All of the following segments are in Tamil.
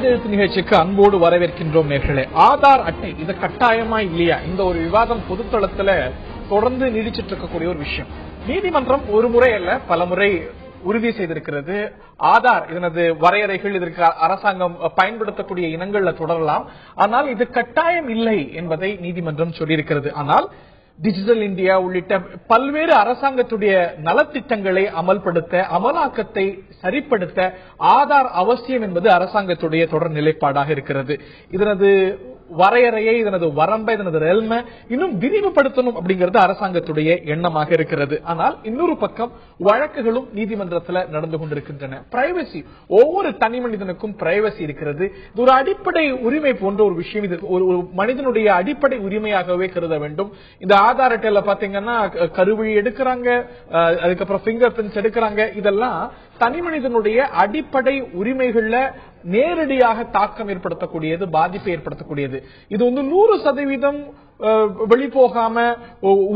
கையெழுத்து நிகழ்ச்சிக்கு அன்போடு வரவேற்கின்றோம் நேர்களே. ஆதார் அட்டை இது கட்டாயமா இல்லையா? இந்த ஒரு விவாதம் பொதுத்தளத்துல தொடர்ந்து நீடிச்சிட்டு இருக்கக்கூடிய ஒரு விஷயம். நீதிமன்றம் ஒரு முறை அல்ல பல முறை உறுதி செய்திருக்கிறது. ஆதார் இதனது வரையறைகள் இதற்கு அரசாங்கம் பயன்படுத்தக்கூடிய இனங்கள்ல தொடரலாம், ஆனால் இது கட்டாயம் இல்லை என்பதை நீதிமன்றம் சொல்லியிருக்கிறது. ஆனால் டிஜிட்டல் இந்தியா உள்ளிட்ட பல்வேறு அரசாங்கத்துடைய நலத்திட்டங்களை அமல்படுத்த, அமலாக்கத்தை சரிப்படுத்த ஆதார் அவசியம் என்பது அரசாங்கத்துடைய தொடர் நிலைப்பாடாக இருக்கிறது. இதனது வரையறையை, இதனது வரம்பை, இதனது ரெல்மை இன்னும் விரிவுபடுத்தணும் அப்படிங்கிறது அரசாங்கத்துடைய எண்ணமாக இருக்கிறது. ஆனால் இன்னொரு பக்கம் வழக்குகளும் நீதிமன்றத்தில் நடந்து கொண்டிருக்கின்றன. பிரைவசி, ஒவ்வொரு தனி மனிதனுக்கும் பிரைவசி இருக்கிறது. இது ஒரு அடிப்படை உரிமை போன்ற ஒரு விஷயம். இது ஒரு மனிதனுடைய அடிப்படை உரிமையாகவே கருத வேண்டும். இந்த ஆதார் அட்டையில பாத்தீங்கன்னா கருவழி எடுக்கிறாங்க, அதுக்கப்புறம் பிங்கர் பிரிண்ட்ஸ் எடுக்கிறாங்க. இதெல்லாம் தனி மனிதனுடைய அடிப்படை உரிமைகள்ல நேரடியாக தாக்கம் ஏற்படுத்தக்கூடியது, பாதிப்பை ஏற்படுத்தக்கூடியது. இது 100% வெளிப்போகாம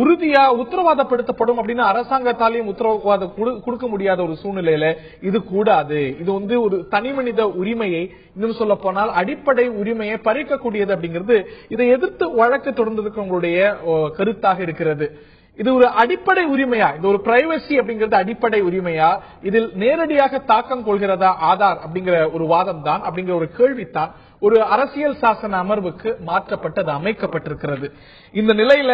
உறுதியா உத்தரவாதப்படுத்தப்படும் அப்படின்னு அரசாங்கத்தாலையும் உத்தரவாதம் கொடுக்க முடியாத ஒரு சூழ்நிலையில இது கூடாது. இது ஒரு தனி மனித உரிமையை, இன்னும் சொல்ல போனால் அடிப்படை உரிமையை பறிக்கக்கூடியது அப்படிங்கிறது இதை எதிர்த்து வழக்கு தொடர்ந்திருக்கவங்களுடைய கருத்தாக இருக்கிறது. இது ஒரு அடிப்படை உரிமையா, இது ஒரு பிரைவசி அப்படிங்கிறது அடிப்படை உரிமையா, இதில் நேரடியாக தாக்கம் கொள்கிறதா ஆதார் அப்படிங்கிற ஒரு வாதம் தான், அப்படிங்கிற ஒரு கேள்வித்தான் ஒரு அரசியல் சாசன அமர்வுக்கு மாற்றப்பட்டு அமைக்கப்பட்டிருக்கிறது. இந்த நிலையில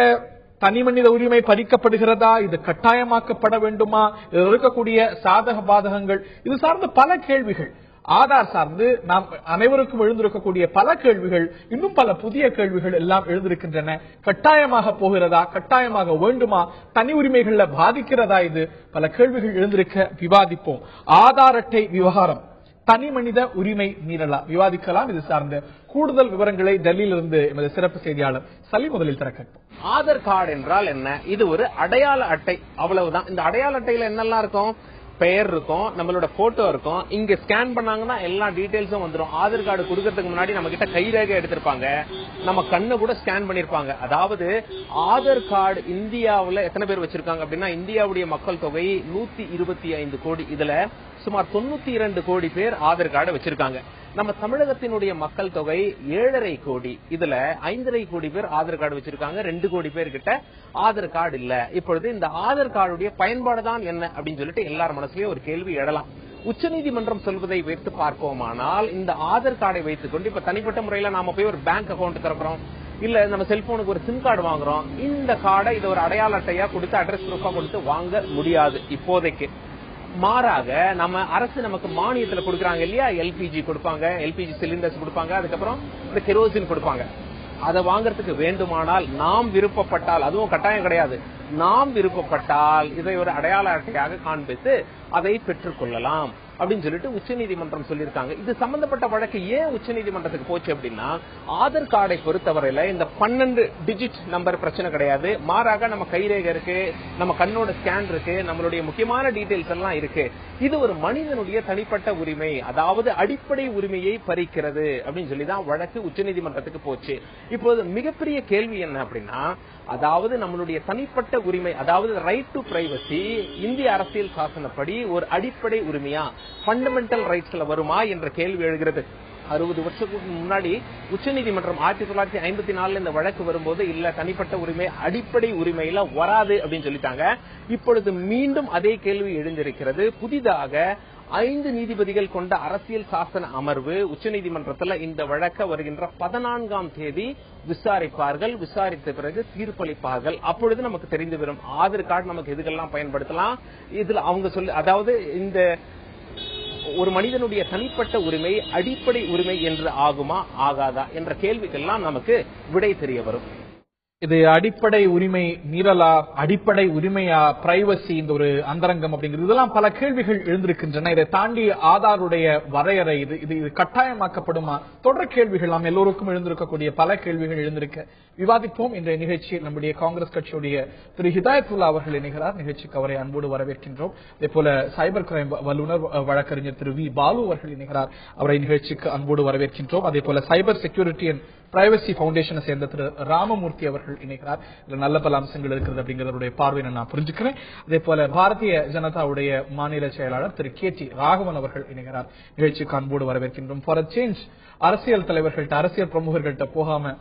தனி மனித உரிமை பறிக்கப்படுகிறதா, இது கட்டாயமாக்கப்பட வேண்டுமா, இதில் இருக்கக்கூடிய சாதக பாதகங்கள், இது சார்ந்த பல கேள்விகள், ஆதார் சார்ந்து நாம் அனைவருக்கும் எழுந்திருக்கக்கூடிய பல கேள்விகள், இன்னும் பல புதிய கேள்விகள் எல்லாம் எழுந்திருக்கின்றன. கட்டாயமாக போகிறதா, கட்டாயமாக வேண்டுமா, தனி உரிமைகள்ல பாதிக்கிறதா, இது பல கேள்விகள் எழுந்திருக்க விவாதிப்போம். ஆதார் அட்டை விவகாரம் தனி மனித உரிமை மீறலா, விவாதிக்கலாம். இது சார்ந்த கூடுதல் விவரங்களை டெல்லியிலிருந்து எமது சிறப்பு செய்தியாளர் சலி முதலில் திறக்க. ஆதார் கார்டு என்றால் என்ன? இது ஒரு அடையாள அட்டை, அவ்வளவுதான். இந்த அடையாள அட்டையில என்னெல்லாம் இருக்கும்? பெயர் இருக்கும், நம்மளோட போட்டோ இருக்கும். இங்க ஸ்கேன் பண்ணாங்கன்னா எல்லா டீடைல்ஸும் வந்துடும். ஆதார் கார்டு கொடுக்கறதுக்கு முன்னாடி நம்ம கிட்ட கைரேகை எடுத்திருப்பாங்க, நம்ம கண்ணை கூட ஸ்கேன் பண்ணிருப்பாங்க. அதாவது ஆதார் கார்டு இந்தியாவுல எத்தனை பேர் வச்சிருக்காங்க அப்படின்னா, இந்தியாவுடைய மக்கள் தொகை 125 கோடி. இதுல சுமார் 92 கோடி பேர் ஆதார் கார்டு வச்சிருக்காங்க. நம்ம தமிழகத்தினுடைய மக்கள் தொகை 7.5 கோடி. இதுல 5.5 கோடி பேர் ஆதார் கார்டு வச்சிருக்காங்க, 2 கோடி பேர் கிட்ட ஆதார் கார்டு இல்ல. இப்பொழுது இந்த ஆதார் கார்டுடைய பயன்பாடு தான் என்ன அப்படின்னு சொல்லிட்டு எல்லார் மனசுலயும் ஒரு கேள்வி எழலாம். உச்சநீதிமன்றம் சொல்வதை வைத்து பார்ப்போமானால், இந்த ஆதார் கார்டை வைத்துக் கொண்டு இப்ப தனிப்பட்ட முறையில நாம போய் ஒரு பேங்க் அக்கௌண்ட் திறக்கிறோம், இல்ல நம்ம செல்போனுக்கு ஒரு சிம் கார்டு வாங்குறோம், இந்த கார்டை இது ஒரு அடையாள அட்டையா கொடுத்து அட்ரஸ் ப்ரூஃபா கொடுத்து வாங்க முடியாது இப்போதைக்கு. மாறாக நம்ம அரசு நமக்கு மானியத்துல கொடுக்கறாங்க இல்லையா, எல்பிஜி கொடுப்பாங்க, எல்பிஜி சிலிண்டர்ஸ் கொடுப்பாங்க, அதுக்கப்புறம் இந்த கெரோசின் கொடுப்பாங்க. அதை வாங்கறதுக்கு வேண்டுமானால் நாம் விருப்பப்பட்டால், அதுவும் கட்டாயம் கிடையாது, நாம் விருப்பப்பட்டால் இதை ஒரு அடையாள அட்டையாக காண்பித்து அதை பெற்றுக் கொள்ளலாம் அப்படின்னு சொல்லிட்டு உச்சநீதிமன்றம் சொல்லியிருக்காங்க. இது சம்பந்தப்பட்ட வழக்கு ஏன் உச்சநீதிமன்றத்துக்கு போச்சு அப்படின்னா, ஆதார் கார்டை பொறுத்தவரையில இந்த 12 டிஜிட் நம்பர் பிரச்சனை கிடையாது. மாறாக நம்ம கைரேகை இருக்கு, நம்ம கண்ணோட ஸ்கேன் இருக்கு, நம்மளுடைய முக்கியமான டீடைல்ஸ் எல்லாம் இருக்கு. இது ஒரு மனிதனுடைய தனிப்பட்ட உரிமை, அதாவது அடிப்படை உரிமையை பறிக்கிறது அப்படின்னு சொல்லிதான் வழக்கு உச்சநீதிமன்றத்துக்கு போச்சு. இப்போது மிகப்பெரிய கேள்வி என்ன அப்படின்னா, அதாவது நம்மளுடைய தனிப்பட்ட உரிமை, அதாவது ரைட் டு பிரைவசி இந்திய அரசியல் சாசனப்படி ஒரு அடிப்படை உரிமையா, ஃபண்டமெண்டல் ரைட்ஸ்ல வருமா என்ற கேள்வி எழுகிறது. 60 வருஷத்துக்கு முன்னாடி உச்சநீதிமன்றம் 1954 இந்த வழக்கு வரும்போது இல்ல தனிப்பட்ட உரிமை அடிப்படை உரிமையில வராது அப்படின்னு சொல்லிட்டாங்க. இப்பொழுது மீண்டும் அதே கேள்வி எழுந்திருக்கிறது. புதிதாக 5 நீதிபதிகள் கொண்ட அரசியல் சாசன அமர்வு உச்சநீதிமன்றத்தில் இந்த வழக்க வருகின்ற 14ஆம் தேதி விசாரிப்பார்கள். விசாரித்த பிறகு தீர்ப்பளிப்பார்கள். அப்பொழுது நமக்கு தெரிந்து வரும் ஆதார் கார்டு நமக்கு எதுக்கெல்லாம் பயன்படுத்தலாம். இதுல அவங்க சொல்லி, அதாவது இந்த ஒரு மனிதனுடைய தனிப்பட்ட உரிமை அடிப்படை உரிமை என்று ஆகுமா ஆகாதா என்ற கேள்விக்கெல்லாம் நமக்கு விடை தெரிய வரும். இது அடிப்படை உரிமை மீறலா, அடிப்படை உரிமையா, பிரைவசி, இந்த ஒரு அந்தரங்கம் அப்படிங்கிறது, இதெல்லாம் பல கேள்விகள் எழுந்திருக்கின்றன. இதை தாண்டி ஆதாருடைய வரையறை, இது கட்டாயமாக்கப்படுமா, தொடர் கேள்விகள் நாம் எல்லோருக்கும் எழுந்திருக்கக்கூடிய பல கேள்விகள் எழுந்திருக்க விவாதிப்போம். இன்றைய நிகழ்ச்சியில் நம்முடைய காங்கிரஸ் கட்சியுடைய திரு ஹிதாயத்துல்லா அவர்கள் இணைகிறார். நிகழ்ச்சிக்கு அவரை அன்போடு வரவேற்கின்றோம். அதே போல சைபர் கிரைம் வல்லுநர் வழக்கறிஞர் திரு வி பாலு அவர்கள் இணைகிறார். அவரை நிகழ்ச்சிக்கு அன்போடு வரவேற்கின்றோம். அதே போல சைபர் செக்யூரிட்டி அண்ட் பிரைவசி பவுண்டேஷனை சேர்ந்த திரு ராமமூர்த்தி அவர்கள் இணைக்கிறார். இதுல நல்ல பல அம்சங்கள் இருக்கிறது அப்படிங்கறதுடைய பார்வையை நான் புரிஞ்சுக்கிறேன். அதே போல பாரதிய ஜனதாவுடைய மாநில செயலாளர் திரு KT ராகவன் அவர்கள் இணைக்கிறார். நிகழ்ச்சிக்கு அன்போடு வரவேற்கின்றோம். ஃபார் அ சேஞ்ச் அரசியல் தலைவர்கள்ட்ட அரசியல் பிரமுகர்கள்ட்ட போகாம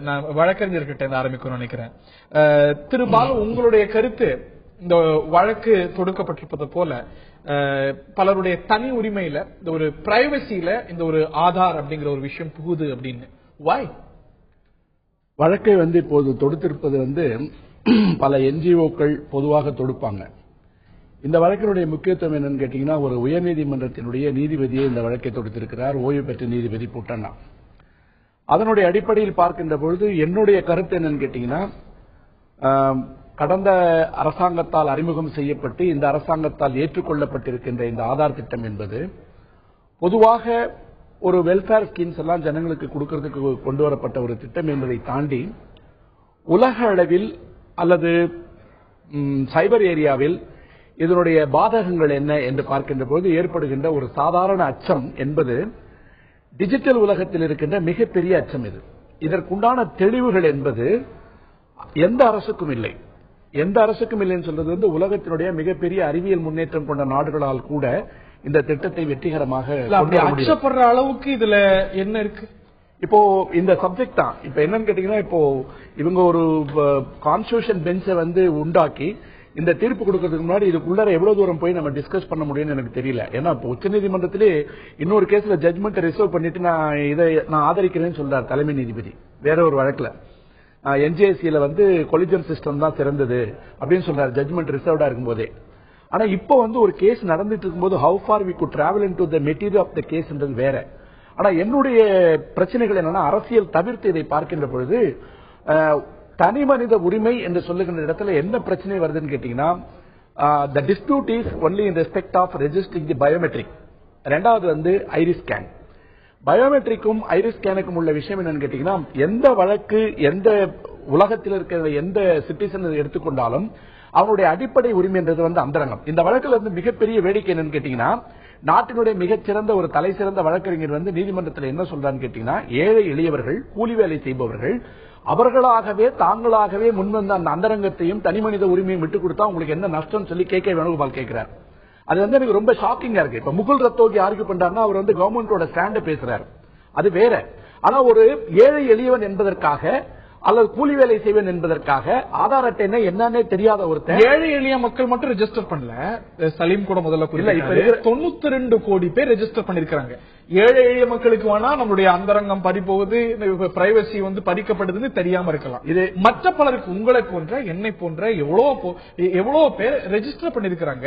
நான் வழக்கறிஞர்கிட்ட ஆரம்பிக்கணும்னு நினைக்கிறேன். திரு பாலு, உங்களுடைய கருத்து, இந்த வழக்கு தொடுக்கப்பட்டிருப்பது போல பலருடைய தனி உரிமையில இந்த ஒரு பிரைவசியில இந்த ஒரு ஆதார் அப்படிங்கிற ஒரு விஷயம் புகுது அப்படின்னு வாய் வழக்கை இப்போது தொடுத்திருப்பது பல NGOக்கள் பொதுவாக தொடுப்பாங்க. இந்த வழக்கினுடைய முக்கியத்துவம் என்னன்னு கேட்டீங்கன்னா, ஒரு உயர்நீதிமன்றத்தினுடைய நீதிபதியை இந்த வழக்கை தொடுத்திருக்கிறார், ஓய்வு பெற்ற நீதிபதி புட்டண்ணா. அதனுடைய அடிப்படையில் பார்க்கின்ற பொழுது என்னுடைய கருத்து என்னன்னு கேட்டீங்கன்னா, கடந்த அரசாங்கத்தால் அறிமுகம் செய்யப்பட்டு இந்த அரசாங்கத்தால் ஏற்றுக்கொள்ளப்பட்டிருக்கின்ற இந்த ஆதார் திட்டம் என்பது பொதுவாக ஒரு வெல்ஃபேர் ஸ்கீம்ஸ் எல்லாம் ஜனங்களுக்கு கொடுக்கிறதுக்கு கொண்டு வரப்பட்ட ஒரு திட்டம் என்பதை தாண்டி உலக அளவில் அல்லது சைபர் ஏரியாவில் இதனுடைய பாதகங்கள் என்ன என்று பார்க்கின்ற போது ஏற்படுகின்ற ஒரு சாதாரண அச்சம் என்பது டிஜிட்டல் உலகத்தில் இருக்கின்ற மிகப்பெரிய அச்சம். இதற்குண்டான தெளிவுகள் என்பது எந்த அரசுக்கும் இல்லை. எந்த அரசுக்கும் இல்லைன்னு சொல்றது உலகத்தினுடைய மிகப்பெரிய அறிவியல் முன்னேற்றம் கொண்ட நாடுகளால் கூட இந்த திட்டத்தை வெற்றிகரமாக அச்சப்படுற அளவுக்கு இதுல என்ன இருக்கு? இப்போ இந்த சப்ஜெக்ட் தான் இப்ப என்னன்னு கேட்டீங்கன்னா, இப்போ இவங்க ஒரு கான்ஸ்டிடியூஷன் பெஞ்சை உண்டாக்கி இந்த தீர்ப்பு கொடுக்கறதுக்கு முன்னாடி இதுக்குள்ள எவ்வளவு தூரம் போய் நம்ம டிஸ்கஸ் பண்ண முடியும்னு எனக்கு தெரியல. ஏன்னா உச்சநீதிமன்றத்திலே இன்னொரு கேஸ்ல ஜட்மெண்ட் ரிசர்வ் பண்ணிட்டு நான் ஆதரிக்கிறேன்னு சொல்றாரு தலைமை நீதிபதி வேற ஒரு வழக்குல. NJSCல கொலிஜன் சிஸ்டம் தான் சிறந்தது அப்படின்னு சொல்றாரு ஜட்மெண்ட் ரிசர்வ்டா இருக்கும்போதே. ஆனா இப்போ ஒரு கேஸ் நடந்துட்டு இருக்கும்போது how far we could travel into the material of the case என்றது வேற. ஆனா என்னுடைய பிரச்சனைகள் என்னன்னா, அரசியல் தவிர்த்து இதை பார்க்கின்ற பொழுது தனி மனித உரிமை என்று சொல்லுகின்ற இடத்துல என்ன பிரச்சனை வருதுன்னு கேட்டீங்கன்னா, the dispute is only in respect of registering the biometric. ரெண்டாவது iris scan. பயோமெட்ரிக்கும் ஐரிஸ் ஸ்கேனுக்கும் உள்ள விஷயம் என்னன்னு கேட்டீங்கன்னா, எந்த வழக்கு எந்த உலகத்தில் இருக்கிற எந்த சிட்டிசன் எடுத்துக்கொண்டாலும் அவனுடைய அடிப்படை உரிமை என்றது அந்தரங்கம். இந்த வழக்குல மிகப்பெரிய வேடிக்கை என்னன்னு கேட்டீங்கன்னா, நாட்டினுடைய மிகச்சிறந்த ஒரு தலை சிறந்த வழக்கறிஞர் நீதிமன்றத்தில் என்ன சொல்றான்னு கேட்டீங்கன்னா, ஏழை எளியவர்கள் கூலி வேலை செய்பவர்கள் அவர்களாகவே தாங்களாகவே முன்வந்த அந்த அந்தரங்கத்தையும் தனி மனித உரிமையும் விட்டுக் கொடுத்தா உங்களுக்கு என்ன நஷ்டம் சொல்லி KK வேணுகோபால் கேட்கிறார். அது எனக்கு ரொம்ப ஷாக்கிங்கா இருக்கு. இப்ப முகுல் ரத்தோகி ஆர்கியூ பண்றாருன்னா அவர் கவர்மெண்டோட ஸ்டாண்ட பேசுறாரு, அது வேற. ஆனா ஒரு ஏழை எளியவன் என்பதற்காக அல்லது கூலி வேலை செய்வேன் என்பதற்காக ஆதார் அட்டை என்னன்னே தெரியாத ஒருத்தர் ஏழை எளிய மக்கள் மட்டும் ரெஜிஸ்டர் பண்ணல. சலீம் கூட முதல்ல 92 கோடி பேர் ரெஜிஸ்டர் பண்ணிருக்காங்க. ஏழை எளிய மக்களுக்கு வேணா நம்மளுடைய அந்தரங்கம் பறிப்போகுது, பிரைவசி பறிக்கப்படுதுன்னு தெரியாம இருக்கலாம். இது மற்ற பலருக்கு, உங்களை போன்ற என்னை போன்ற எவ்வளவு பேர் ரெஜிஸ்டர் பண்ணிருக்காங்க.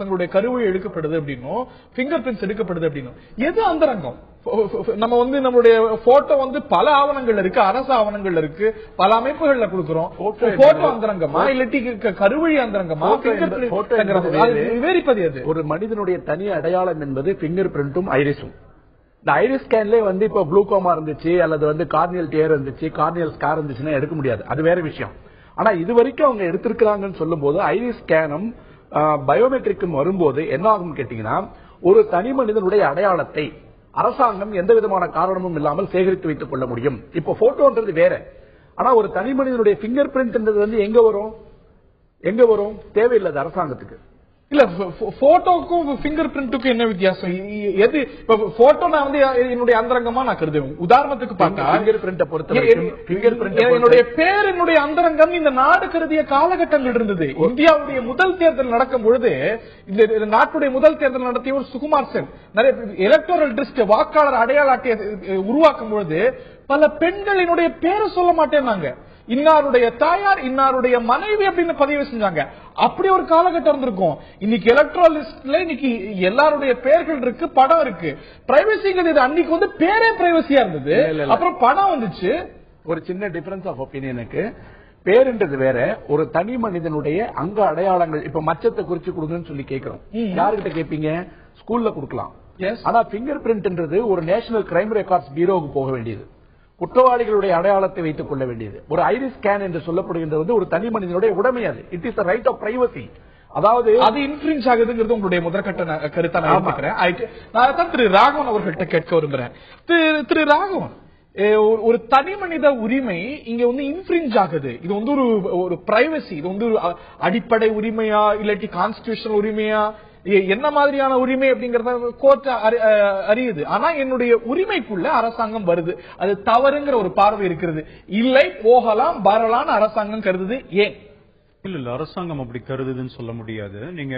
தங்களுடைய கருவை எடுக்கப்படுது அப்படின்னும் பிங்கர் பிரிண்ட்ஸ் எடுக்கப்படுது அப்படின்னும். எது அந்தரங்கம்? நம்ம நம்மளுடைய போட்டோ பல ஆவணங்கள் இருக்கு, அரசு ஆவணங்கள் இருக்கு, பல அமைப்புகள்ல கொடுக்கிறோம். போட்டோ அந்தரங்கமா இல்லாட்டி கருவழி அந்தரங்கமா? விவரிப்பது எது? ஒரு மனிதனுடைய தனி அடையாளம் என்பது பிங்கர் பிரிண்டும் ஐரிஸும். இந்த ஐரிஸ் ஸ்கேன்ல இப்ப குளுக்கோமா இருந்துச்சு அல்லது கார்னியல் டியர் இருந்துச்சு, கார்னியல் ஸ்கார் இருந்துச்சுன்னா எடுக்க முடியாது, அது வேற விஷயம். ஆனா இது வரைக்கும் அவங்க எடுத்திருக்கிறாங்கன்னு சொல்லும் போது ஐரிஸ் ஸ்கேனும் பயோமெட்ரிக்கும் வரும்போது என்ன ஆகும் கேட்டீங்கன்னா, ஒரு தனி மனிதனுடைய அடையாளத்தை அரசாங்கம் எந்த விதமான காரணமும் இல்லாமல் சேகரித்து வைத்துக் கொள்ள முடியும். இப்போ போட்டோன்றது வேற. ஆனா ஒரு தனி மனிதனுடைய பிங்கர் பிரிண்ட் எங்க வரும் தேவையில்லாத அரசாங்கத்துக்கு. இல்ல போட்டோக்கும் பிங்கர் பிரிண்ட்டுக்கும் என்ன வித்தியாசம்? எது போட்டோ நான் என்னுடைய அந்தரங்கமா நான் கருதுவேன். உதாரணத்துக்கு பார்த்தா பிங்கர் பிரிண்ட பொறுத்த என்னுடைய பேர் என்னுடைய அந்தரங்கம் இந்த நாடு கருதிய காலகட்டங்கள் இருந்தது. இந்தியாவுடைய முதல் தேர்தல் நடக்கும் பொழுது, இந்த நாட்டுடைய முதல் தேர்தல் நடத்திய ஒரு சுகுமார் சென் நிறைய எலக்டோரல் லிஸ்ட் வாக்காளர் அடையாள அட்டையை உருவாக்கும் பொழுது பல பெண்கள் என்னுடைய பேரை சொல்ல மாட்டேன்னாங்க. இன்னாருடைய தாயார் இன்னாருடைய மனைவி அப்படின்னு பதிவு செஞ்சாங்க. அப்படி ஒரு காலகட்டம் இருந்திருக்கும். இன்னைக்கு எலக்ட்ரல் லிஸ்ட்ல இன்னைக்கு எல்லாருடைய பெயர்கள் இருக்கு, படம் இருக்கு. பிரைவசிங்கிறது அன்னைக்கு பேரே பிரைவசியா இருந்தது, அப்புறம் படம் வந்துச்சு. ஒரு சின்ன டிஃபரன்ஸ் ஆஃப் ஒப்பீனியனுக்கு பேருன்றது வேற, ஒரு தனி மனிதனுடைய அங்க அடையாளங்கள். இப்ப மச்சத்தை குறிச்சு கொடுங்கன்னு சொல்லி கேட்கிறோம். யாருக்கிட்ட கேட்பீங்க? ஸ்கூல்ல கொடுக்கலாம். ஆனா பிங்கர் பிரிண்ட்ன்றது ஒரு நேஷனல் கிரைம் ரெக்கார்ட்ஸ் பியூரோவுக்கு போக வேண்டியது, குற்றவாளிகளுடைய அடையாளத்தை வைத்துக் கொள்ள வேண்டியது. ஒரு ஐரிஸ் ஸ்கேன் என்று சொல்லப்படுகின்றது ஒரு தனி மனிதனுடைய உடைமை. அது it is right of privacy. அதாவது அது இன்ஃபுளுன்ஸ் ஆகுதுங்கிறது உங்களுடைய முதற்கட்ட கருத்தை நான் திரு ராகவன் அவர்கள்ட்ட கேட்க விரும்புறேன். திரு ராகவன், ஒரு தனி மனித உரிமை இங்க வந்து இன்ஃப்ரிஞ்ச் ஆகுது. இது வந்து ஒரு பிரைவசி, இது வந்து ஒரு அடிப்படை உரிமையா இல்லாட்டி கான்ஸ்டிடியூஷனல் உரிமையா, என்ன மாதிரியான உரிமை அப்படிங்கறத கோர்ட் அறியுது. ஆனா என்னுடைய உரிமைக்குள்ள அரசாங்கம் வருது, அது தவறுங்கிற ஒரு பார்வை இருக்கிறது. இல்லை, போகலாம் வரலாம்னு அரசாங்கம் கருதுது. ஏன்? இல்ல அரசாங்கம் அப்படி கருதுதுன்னு சொல்ல முடியாது. நீங்க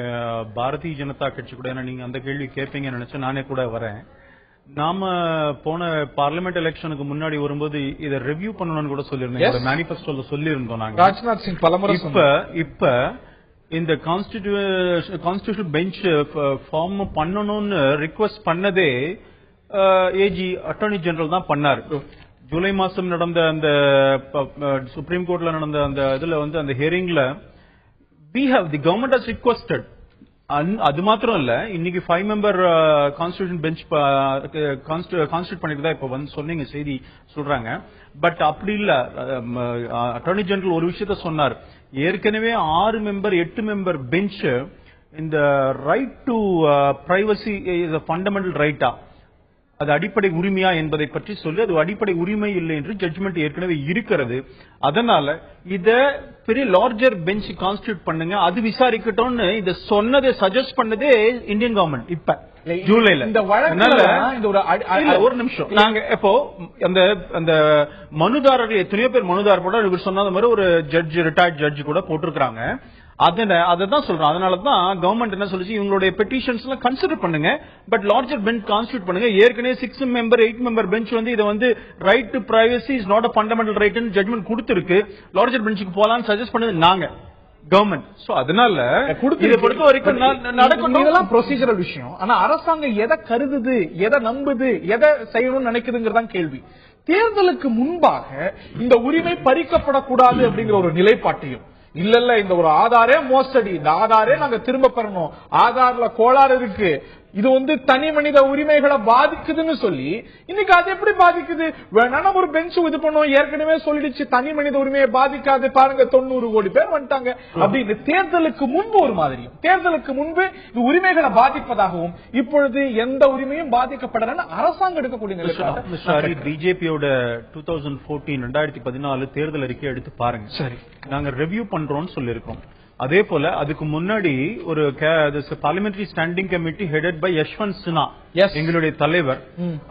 பாரதிய ஜனதா கட்சி கூட, நீங்க அந்த கேள்வி கேட்பீங்கன்னு நினைச்சா நானே கூட வரேன். நாம போன பார்லிமெண்ட் எலெக்ஷனுக்கு முன்னாடி வரும்போது இதை ரிவ்யூ பண்ணணும்னு கூட சொல்லியிருந்தோம், மேனிபெஸ்டோல சொல்லியிருந்தோம் நாங்க. ராஜ்நாத் சிங் பலமுறை இப்ப இந்த கான்ஸ்டிடியூஷன் பெஞ்ச் ஃபார்ம் பண்ணணும்னு ரிக்வெஸ்ட் பண்ணதே ஏஜி அட்டார்னி ஜெனரல் தான் பண்ணாரு. ஜூலை மாசம் நடந்த அந்த சுப்ரீம் கோர்ட்ல நடந்த அந்த இதுல வந்து அந்த ஹியரிங்ல தி கவர்மெண்ட் ஹஸ் ரிக்வெஸ்டட். அது மாத்திரம் இல்ல, இன்னைக்கு 5 மெம்பர் கான்ஸ்டிடியூஷன் பெஞ்ச் கான்ஸ்டிடியூட் பண்ணிட்டு தான் இப்ப வந்து சொன்னீங்க செய்தி சொல்றாங்க. பட் அப்படி இல்ல, அட்டார்னி ஜெனரல் ஒரு விஷயத்த சொன்னார். ஏற்கனவே 6 மெம்பர் 8 மெம்பர் பெஞ்ச் இந்த ரைட் டு பிரைவசி ஃபண்டமெண்டல் ரைட்டா, அது அடிப்படை உரிமையா என்பதை பற்றி சொல்லி அது அடிப்படை உரிமை இல்லை என்று ஜட்ஜ்மெண்ட் ஏற்கனவே இருக்கிறது. அதனால இத பெரிய லார்ஜர் பெஞ்ச் கான்ஸ்டிடியூட் பண்ணுங்க, அது விசாரிக்கட்டும்னு இத சொன்னதை சஜஸ்ட் பண்ணதே இந்தியன் கவர்மெண்ட் இப்ப ஜூலைல. ஒரு நிமிஷம், நாங்க இப்போ அந்த மனுதாரர்கள் எத்தனையோ பேர் மனுதாரர் போட இவர் சொன்ன மாதிரி ஒரு ஜட்ஜ், ரிட்டையர்ட் ஜட்ஜ் கூட போட்டிருக்காங்க. அதான் சொல்றோம். அதனாலதான் கவர்மெண்ட் என்ன சொல்லுச்சு, இவங்களுடைய பெட்டிஷன்ஸ் எல்லாம் கன்சிடர் பண்ணுங்க, பட் லார்ஜர் பெஞ்ச் கான்ஸ்டிடியூட் பண்ணுங்க. ஏற்கனவே 6 மெம்பர் 8 மெம்பர் பெஞ்ச் வந்து இதை வந்து right to privacy is not a fundamental right judgment கொடுத்திருக்கு. லார்ஜர் பெஞ்சுக்கு போலான்னு சஜஸ்ட் பண்ணது நாங்க கவர்மெண்ட். சோ அதனால இதை பொறுத்த வரைக்கும் நடக்கணும், இதெல்லாம் ப்ரொசீஜரல் விஷயம். ஆனா அரசாங்கம் எதை கருதுது, எதை நம்புது, எதை செய்யணும்னு நினைக்குதுங்கிறதான் கேள்வி. தேர்தலுக்கு முன்பாக இந்த உரிமை பறிக்கப்படக்கூடாது அப்படிங்கிற ஒரு நிலைப்பாட்டையும், இல்ல இந்த ஒரு ஆதாரே மோசடி, இந்த ஆதாரே நாங்க திரும்ப பெறணும், ஆதார்ல கோளாறு இருக்கு, இது வந்து தனி மனித உரிமைகளை பாதிக்குதுன்னு சொல்லி, இன்னைக்கு அது எப்படி பாதிக்குது? வேணா ஒரு பெஞ்ச் இது பண்ணுவோம், ஏற்கனவே சொல்லிடுச்சு தனி மனித உரிமையை பாதிக்காது, பாருங்க 90 கோடி பேர் வந்துட்டாங்க அப்படின்னு. தேர்தலுக்கு முன்பு ஒரு மாதிரியும், தேர்தலுக்கு முன்பு இது உரிமைகளை பாதிப்பதாகவும், இப்பொழுது எந்த உரிமையும் பாதிக்கப்படலன்னு அரசாங்கம் எடுக்கக்கூடிய பிஜேபியோட 2014 தேர்தல் அறிக்கை எடுத்து பாருங்க. சரி, நாங்க ரிவ்யூ பண்றோம்னு சொல்லிருக்கோம். அதே போல அதுக்கு முன்னாடி ஒரு parliamentary standing committee headed by Yashwant Sinha, எங்களுடைய தலைவர்,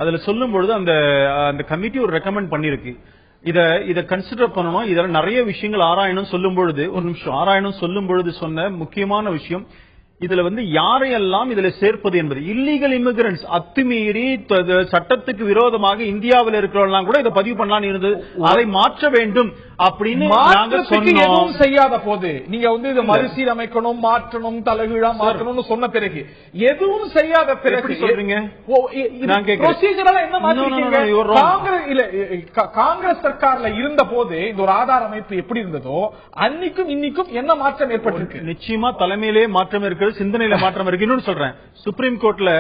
அதுல சொல்லும் பொழுது அந்த கமிட்டி ஒரு ரெக்கமெண்ட் பண்ணிருக்கு, இத கன்சிடர் பண்ணணும், இதெல்லாம் நிறைய விஷயங்கள் ஆராயணும் சொல்லும் பொழுது, ஒரு நிமிஷம், ஆராயணும் சொல்லும் பொழுது சொன்ன முக்கியமான விஷயம், இதுல வந்து யாரையெல்லாம் இதுல சேர்ப்பது என்பது. இல்லீகல் இமிகிரன்ட்ஸ், அத்துமீறி சட்டத்துக்கு விரோதமாக இந்தியாவில் இருக்கிறவங்க கூட இதை பதிவு பண்ணலாம்னு இருந்தது, அதை மாற்ற வேண்டும் அப்படின்னு எதுவும் செய்யாத போது நீங்க வந்து இதை மறுசீரமைக்கணும், மாற்றணும், தலைகீழா மாற்றணும்னு சொன்ன பிறகு எதுவும் செய்யாத பிறகு சொல்றீங்க காங்கிரஸ் சர்க்கார்ல இருந்த போது இந்த ஒரு ஆதார அமைப்பு எப்படி இருந்ததோ அன்னைக்கும் இன்னைக்கும் என்ன மாற்றம் ஏற்பட்டிருக்கு? நிச்சயமா தலைமையிலே மாற்றம் இருக்கிறது, சிந்தனையில மாற்றம் இருக்கு. இன்னொன்னு சொல்றேன், சுப்ரீம் கோர்ட்ல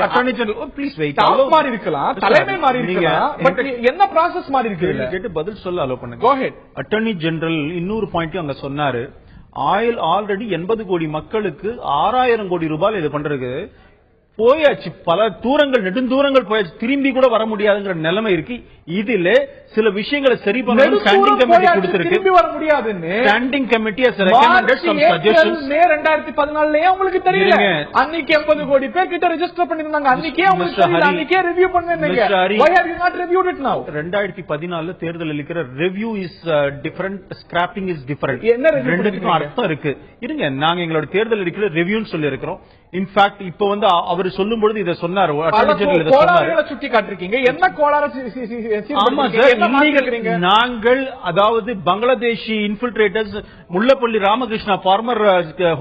அட்டார்னி ஜெனரல் ப்ளீஸ் வெயிட் மாறி இருக்கலாம், தலைமை மாறி இருக்கலாம், பட் என்ன ப்ராசஸ் மாறி இருக்கு கேட்டு பதில் சொல்ல அலோ பண்ணுங்க. அட்டார்னி ஜெனரல் இன்னொரு பாயிண்ட் அங்க சொன்னாரு, ஆல்ரெடி 80 கோடி மக்களுக்கு 6000 கோடி ரூபாய் இது பண்றது போயாச்சு, பல தூரங்கள் நெடுந்தூரங்கள் போயாச்சு, திரும்பி கூட வர முடியாதுங்கிற நிலைமை இருக்கு. இதுல சில விஷயங்களை சரி பண்ணணும், ஸ்டாண்டிங் கமிட்டி கொடுத்திருக்கு, திரும்பி வர முடியாதுன்னு standing committee has recommended some suggestions. May 2014லயே உங்களுக்கு தெரியல, அன்னைக்கு 80 கோடி பேர் கிட்ட ரெஜிஸ்டர் பண்ணிருந்தாங்க, அன்னைக்கே உங்களுக்கு தெரியல, அன்னைக்கே ரிவ்யூ பண்ணுவீங்க. why have you not reviewed it now? 2014 தேர்தலில் இருக்கிற review is different, scrapping is different, என்ன ரெண்டுக்கும் அர்த்தம் இருக்கு. இருங்க, நாங்க எங்களோட தேர்தல் இருக்கிற ரிவ்யூன்னு சொல்லி இருக்கிறோம். இன்ஃபேக்ட் இப்ப வந்து அவர் சொல்லும் பொழுது இதை சொன்னார், சுட்டி காட்டிருக்கீங்க, என்ன கோளாறு? நாங்கள் அதாவது Bangladeshi infiltrators, Mullappally Ramakrishna former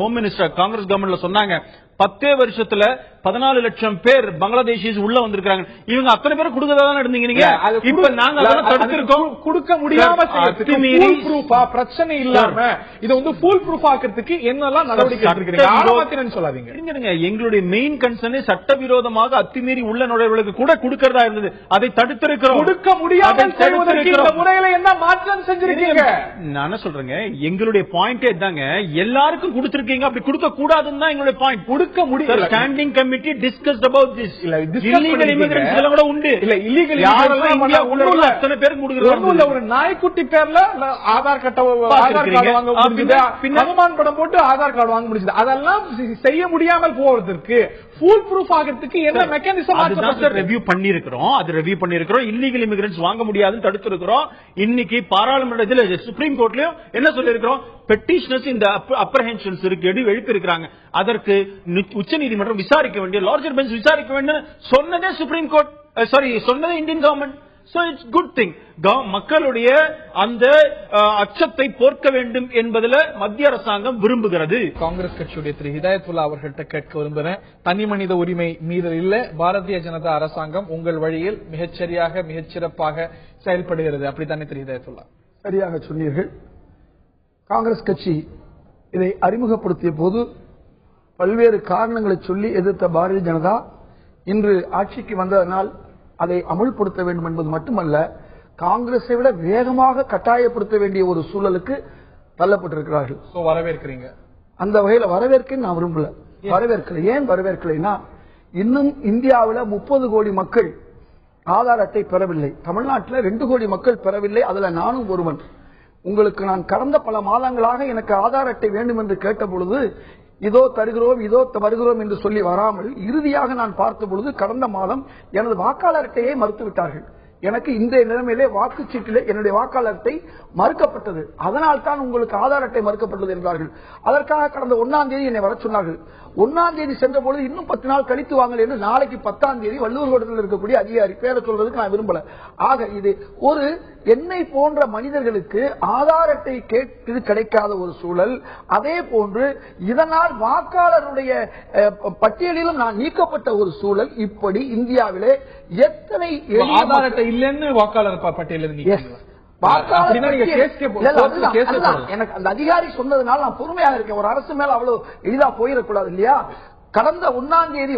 home minister Congress கவர்மெண்ட்ல சொன்னாங்க, 10 வருஷத்துல 14 லட்சம் பேர் பங்களாதேஷிஸ் உள்ள வந்திருக்காங்க. இவங்க அத்தனை பேர் கொடுக்கறதா இருந்தீங்க நீங்க. இப்ப நாங்க அதெல்லாம் தடுத்திருக்கோம், கொடுக்க முடியாம பிரச்சனை இல்லாம இதை வந்து ஃபுல் ப்ரூஃப் ஆக்கிறதுக்கு என்னெல்லாம் நடவடிக்கை எடுத்துக்கிறீங்க சொல்லாதீங்க. எங்களுடைய மெயின் கன்சர்னே சட்டவிரோதமாக அத்துமீறி உள்ள நுழைவுகளுக்கு கூட கொடுக்கறதா இருந்தது, அதை தடுத்திருக்கிறோம். கொடுக்க முடியாத முறையில என்ன மாற்றம் செஞ்சிருக்கீங்க? நான் சொல்றேங்க, எங்களுடைய பாயிண்டே தாங்க, எல்லாருக்கும் கொடுத்திருக்கீங்க, அப்படி கொடுக்க கூடாதுன்னு தான் எங்களுடைய பாயிண்ட். கொடுக்க முடியல. Standing committee discussed about this. Illegal immigrants எல்லாம் கூட உண்டு. இல்ல இல்லீகல் யாரெல்லாம் இந்தியா உள்ள அத்தனை பேருக்கு கொடுக்குறாங்க. ஒரு நாய்க்குட்டி பேர்ல ஆதார் கார்டு வாங்க முடிஞ்சது, அனுமான் படம் போட்டு ஆதார் கார்டு வாங்க முடிஞ்சது. அதெல்லாம் செய்ய முடியாமல் போவதற்கு ஃபுல் ப்ரூஃப் ஆகிறதுக்கு என்ன மெக்கானிசம் ரிவ்யூ பண்ணிருக்கிறோம். அது ரிவ்யூ பண்ணிருக்கிறோம். இல்லீகல் இமிகிரன்ட்ஸ் வாங்க முடியாதுன்னு தடுத்து இருக்கிறோம். இன்னைக்கு பாராளுமன்றத்தில் சுப்ரீம் கோர்ட்லயும் என்ன சொல்லி இருக்கிறோம், பெட்டிஷனர்ஸ் இந்த அப்ரஹென்ஷன்ஸ் இருக்கு எழுப்பி இருக்கிறாங்க. அதற்கு உச்சநீதிமன்றம் விசாரிக்க வேண்டிய, லார்ஜர் பெஞ்ச் விசாரிக்க வேண்டும் சொன்னதே சுப்ரீம் கோர்ட், சொன்னதே Indian government. So it's good thing. மக்களுடைய அந்த அச்சத்தை போர்க்க வேண்டும் என்பதில் மத்திய அரசாங்கம் விரும்புகிறது. காங்கிரஸ் கட்சியுடைய திரு ஹிதாயத்துல்லா அவர்கள்ட்ட கேட்க விரும்புகிறேன். தனி மனித உரிமை மீறல் இல்ல, பாரதிய ஜனதா அரசாங்கம் உங்கள் வழியில் மிகச்சரியாக மிகச்சிறப்பாக செயல்படுகிறது, அப்படித்தானே திரு ஹிதாயத்துல்லா? சரியாக சொன்னீர்கள். காங்கிரஸ் கட்சி இதை அறிமுகப்படுத்திய போது பல்வேறு காரணங்களை சொல்லி எதிர்த்த பாரதிய ஜனதா இன்று ஆட்சிக்கு வந்ததனால் அதை அமுல்படுத்த வேண்டும் என்பது மட்டுமல்ல, காங்கிரஸை விட வேகமாக கட்டாயப்படுத்த வேண்டிய ஒரு சூழலுக்கு தள்ளப்பட்டிருக்கிறார்கள். வரவேற்கிறீங்க? அந்த வகையில் வரவேற்க நான் விரும்பல. வரவேற்கல. ஏன் வரவேற்கலைன்னா, இன்னும் இந்தியாவில் 30 கோடி மக்கள் ஆதார் அட்டை பெறவில்லை. தமிழ்நாட்டில் 2 கோடி மக்கள் பெறவில்லை. அதுல நானும் ஒருவன். உங்களுக்கு நான் கடந்த பல மாதங்களாக எனக்கு ஆதார் அட்டை வேண்டும் என்று கேட்ட பொழுது இதோ தருகிறோம் இதோ வருகிறோம் என்று சொல்லி வராமல் இறுதியாக நான் பார்த்த பொழுது கடந்த மாதம் எனது வாக்காளர் அட்டையை மறுத்துவிட்டார்கள். எனக்கு இந்த நிலைமையிலே வாக்குச்சீட்டிலே என்னுடைய வாக்காளர் அட்டை மறுக்கப்பட்டது. அதனால் தான் உங்களுக்கு ஆதார் அட்டை மறுக்கப்பட்டது என்றார்கள். அதற்காக கடந்த 1ஆம் தேதி என்னை வர சொன்னார்கள். 1ஆம் தேதி சென்ற பொழுது இன்னும் 10 நாள் கழித்து வாங்கல் என்று நாளைக்கு 10ஆம் தேதி வள்ளுவர் கோட்டத்தில் இருக்கக்கூடிய அதிகாரி பேரை சொல்றதுக்கு நான் விரும்பல. ஆக இது ஒரு என்னை போன்ற மனிதர்களுக்கு ஆதார் அட்டை கேட்டு கிடைக்காத ஒரு சூழல். அதே போன்று இதனால் வாக்காளருடைய பட்டியலிலும் நான் நீக்கப்பட்ட ஒரு சூழல். இப்படி இந்தியாவிலே எத்தனை ஆதார் அட்டை இல்லைன்னு வாக்காளர் பட்டியலில் எனக்கு அந்த அதிகாரி சொன்னதுனால நான் பொறுமையாக இருக்கேன். ஒரு அரசு மேல அவ்வளவு எளிதா போயிடக்கூடாது இல்லையா? கடந்த 1ஆம் தேதி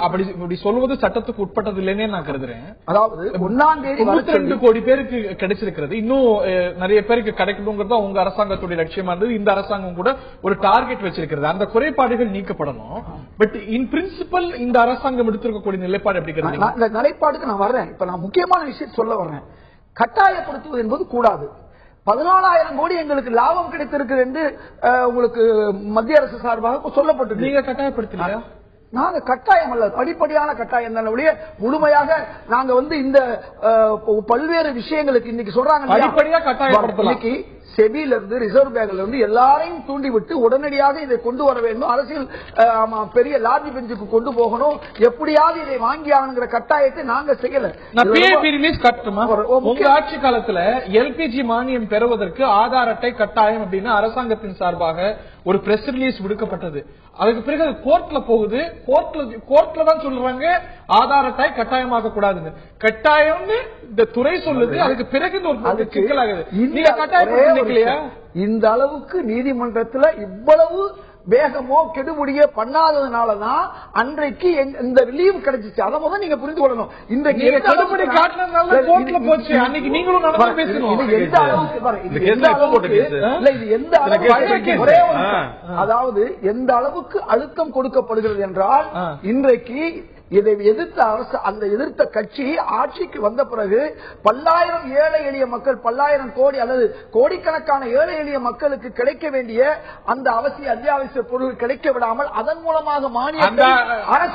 அப்படி சொல்வது சட்டத்துக்கு உட்பட்டது இல்லைன்னே நான் கருதுறேன். அதாவது 1ஆம் தேதி 2 கோடி பேருக்கு கிடைச்சிருக்கிறது. இன்னும் நிறைய பேருக்கு கிடைக்கணுங்கிறதா உங்க அரசாங்கத்துடைய லட்சியமா இருந்தது. இந்த அரசாங்கம் கூட ஒரு டார்கெட் வச்சிருக்கிறது. அந்த குறைபாடுகள் நீக்கப்படணும். பட் இன் பிரின்சிபல் இந்த அரசாங்கம் எடுத்திருக்கக்கூடிய நிலைப்பாடு எப்படி? இந்த நிலைப்பாடுக்கு நான் வர்றேன். இப்ப நான் முக்கியமான விஷயம் சொல்ல வர்றேன். கட்டாயப்படுத்துவது என்பது கூடாது. 14,000 கோடி எங்களுக்கு லாபம் கிடைத்திருக்கு என்று உங்களுக்கு மத்திய அரசு சார்பாக சொல்லப்பட்டது. நீங்க கட்டாயப்படுத்தலையா? நாங்க கட்டாயம் அல்ல, படிப்படியான கட்டாயம் தான் ஒழிய முழுமையாக நாங்க இந்த பல்வேறு விஷயங்களுக்கு இன்னைக்கு சொல்றாங்க படிப்படியா கட்டாயப்படுத்தலாம். செபில இருந்து ரிசர்வ் பேங்க்ல இருந்து எல்லாரையும் தூண்டிவிட்டு உடனடியாக இதை கொண்டு வர வேண்டும். அரசியல் பெரிய லார்ஜ் பெஞ்சுக்கு கொண்டு போகணும். எப்படியாவது இதை வாங்கி ஆகணுங்கிற கட்டாயத்தை நாங்க செய்யல. உங்க ஆட்சி காலத்துல எல்பிஜி மானியம் பெறுவதற்கு ஆதார் அட்டை கட்டாயம் அப்படின்னு அரசாங்கத்தின் சார்பாக ஒரு பிரஸ் ரிலீஸ் விடுக்கப்பட்டது. அதுக்கு பிறகு அது கோர்ட்ல போகுது. கோர்ட்ல தான் சொல்றாங்க ஆதார் அட்டை கட்டாயமாக கூடாதுன்னு. கட்டாயம்னு இந்த துறை சொல்லுது. அதுக்கு பிறகு ஒரு சிக்கலாகுது. நீங்க கட்டாயம் இந்த அளவுக்கு நீதிமன்றத்தில் இவ்வளவு வேகமோ கெடுபடியோ பண்ணாததுனாலதான் அன்றைக்கு இந்த ரிலீவ் கிடைச்சிச்சு. அதை முதல் நீங்க புரிந்து கொள்ளணும். இன்றைக்கு அதாவது எந்த அளவுக்கு அழுத்தம் கொடுக்கப்படுகிறது என்றால், இன்றைக்கு இதை எதிர்த்த அரசு, அந்த எதிர்த்த கட்சி ஆட்சிக்கு வந்த பிறகு பல்லாயிரம் ஏழை எளிய மக்கள், 10,000 கோடி அல்லது கோடிக்கணக்கான ஏழை எளிய மக்களுக்கு கிடைக்க வேண்டிய அந்த அத்தியாவசிய பொருள் கிடைக்க விடாமல் அதன் மூலமாக மானியம்,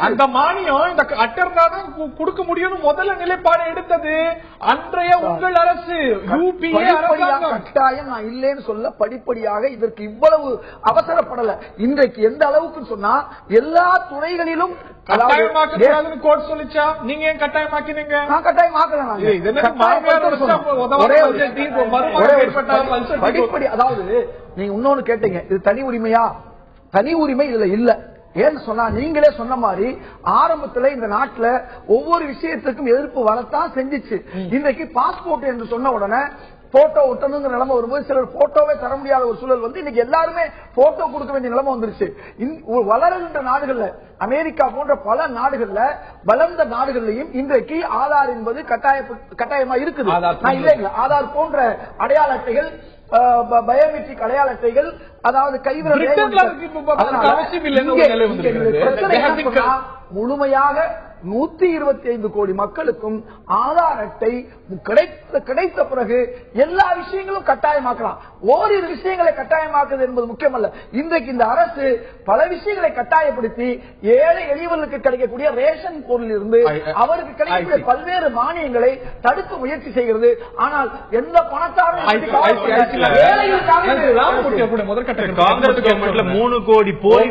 அந்த மானியம் இந்த அட்டர்தான் கொடுக்க முடியும் முதல்ல நிலைப்பாடு எடுத்தது அன்றைய உங்கள் அரசு. கட்டாயம் நான் இல்லைன்னு சொல்ல, படிப்படியாக இதற்கு இவ்வளவு அவசரப்படல. இன்றைக்கு எந்த அளவுக்கு சொன்னா எல்லா துறைகளிலும் கோர்ட் சொல்லிச்சா, நீங்க ஏன் கட்டாயமாக்கினீங்க? நான் கட்டாயமாக்கல. படிப்படி, அதாவது நீங்க இன்னொன்னு கேட்டீங்க, இது தனி உரிமையா? தனி உரிமை இதுல இல்ல. ஏன்னு சொன்னா, நீங்களே சொன்ன மாதிரி ஆரம்பத்தில் இந்த நாட்டில் ஒவ்வொரு விஷயத்துக்கும் எதிர்ப்பு வரத்தான் செஞ்சிச்சு. இன்றைக்கு பாஸ்போர்ட் என்று சொன்ன உடனே போட்டோ ஒட்டணுங்கிற நிலைமை வரும்போது சிலர் போட்டோவே தர முடியாத ஒரு சூழல் வந்து இன்னைக்கு எல்லாருமே போட்டோ கொடுக்க வேண்டிய நிலைமை வந்துருச்சு. வளர்கின்ற நாடுகள்ல அமெரிக்கா போன்ற பல நாடுகள்ல வளர்ந்த நாடுகள்லையும் இன்றைக்கு ஆதார் என்பது கட்டாயமா இருக்குது. இல்லைங்களா, ஆதார் போன்ற அடையாள அட்டைகள், பயோமெட்ரிக் அடையாள அட்டைகள், அதாவது கைவிரல் முழுமையாக 125 கோடி மக்களுக்கும் ஆதார் அட்டை கிடைத்த பிறகு எல்லா விஷயங்களும் கட்டாயமாக்கலாம். ஓரிரு விஷயங்களை கட்டாயமாக்குது என்பது முக்கியமல்ல. இன்றைக்கு இந்த அரசு பல விஷயங்களை கட்டாயப்படுத்தி ஏழை எளியவர்களுக்கு கிடைக்கக்கூடிய ரேஷன் பொருளில் இருந்து அவருக்கு கிடைக்கக்கூடிய பல்வேறு மானியங்களை தடுக்க முயற்சி செய்கிறது. ஆனால் எந்த பணத்தாரும் காங்கிரஸ் கவர்மெண்ட்ல 3 கோடி போய்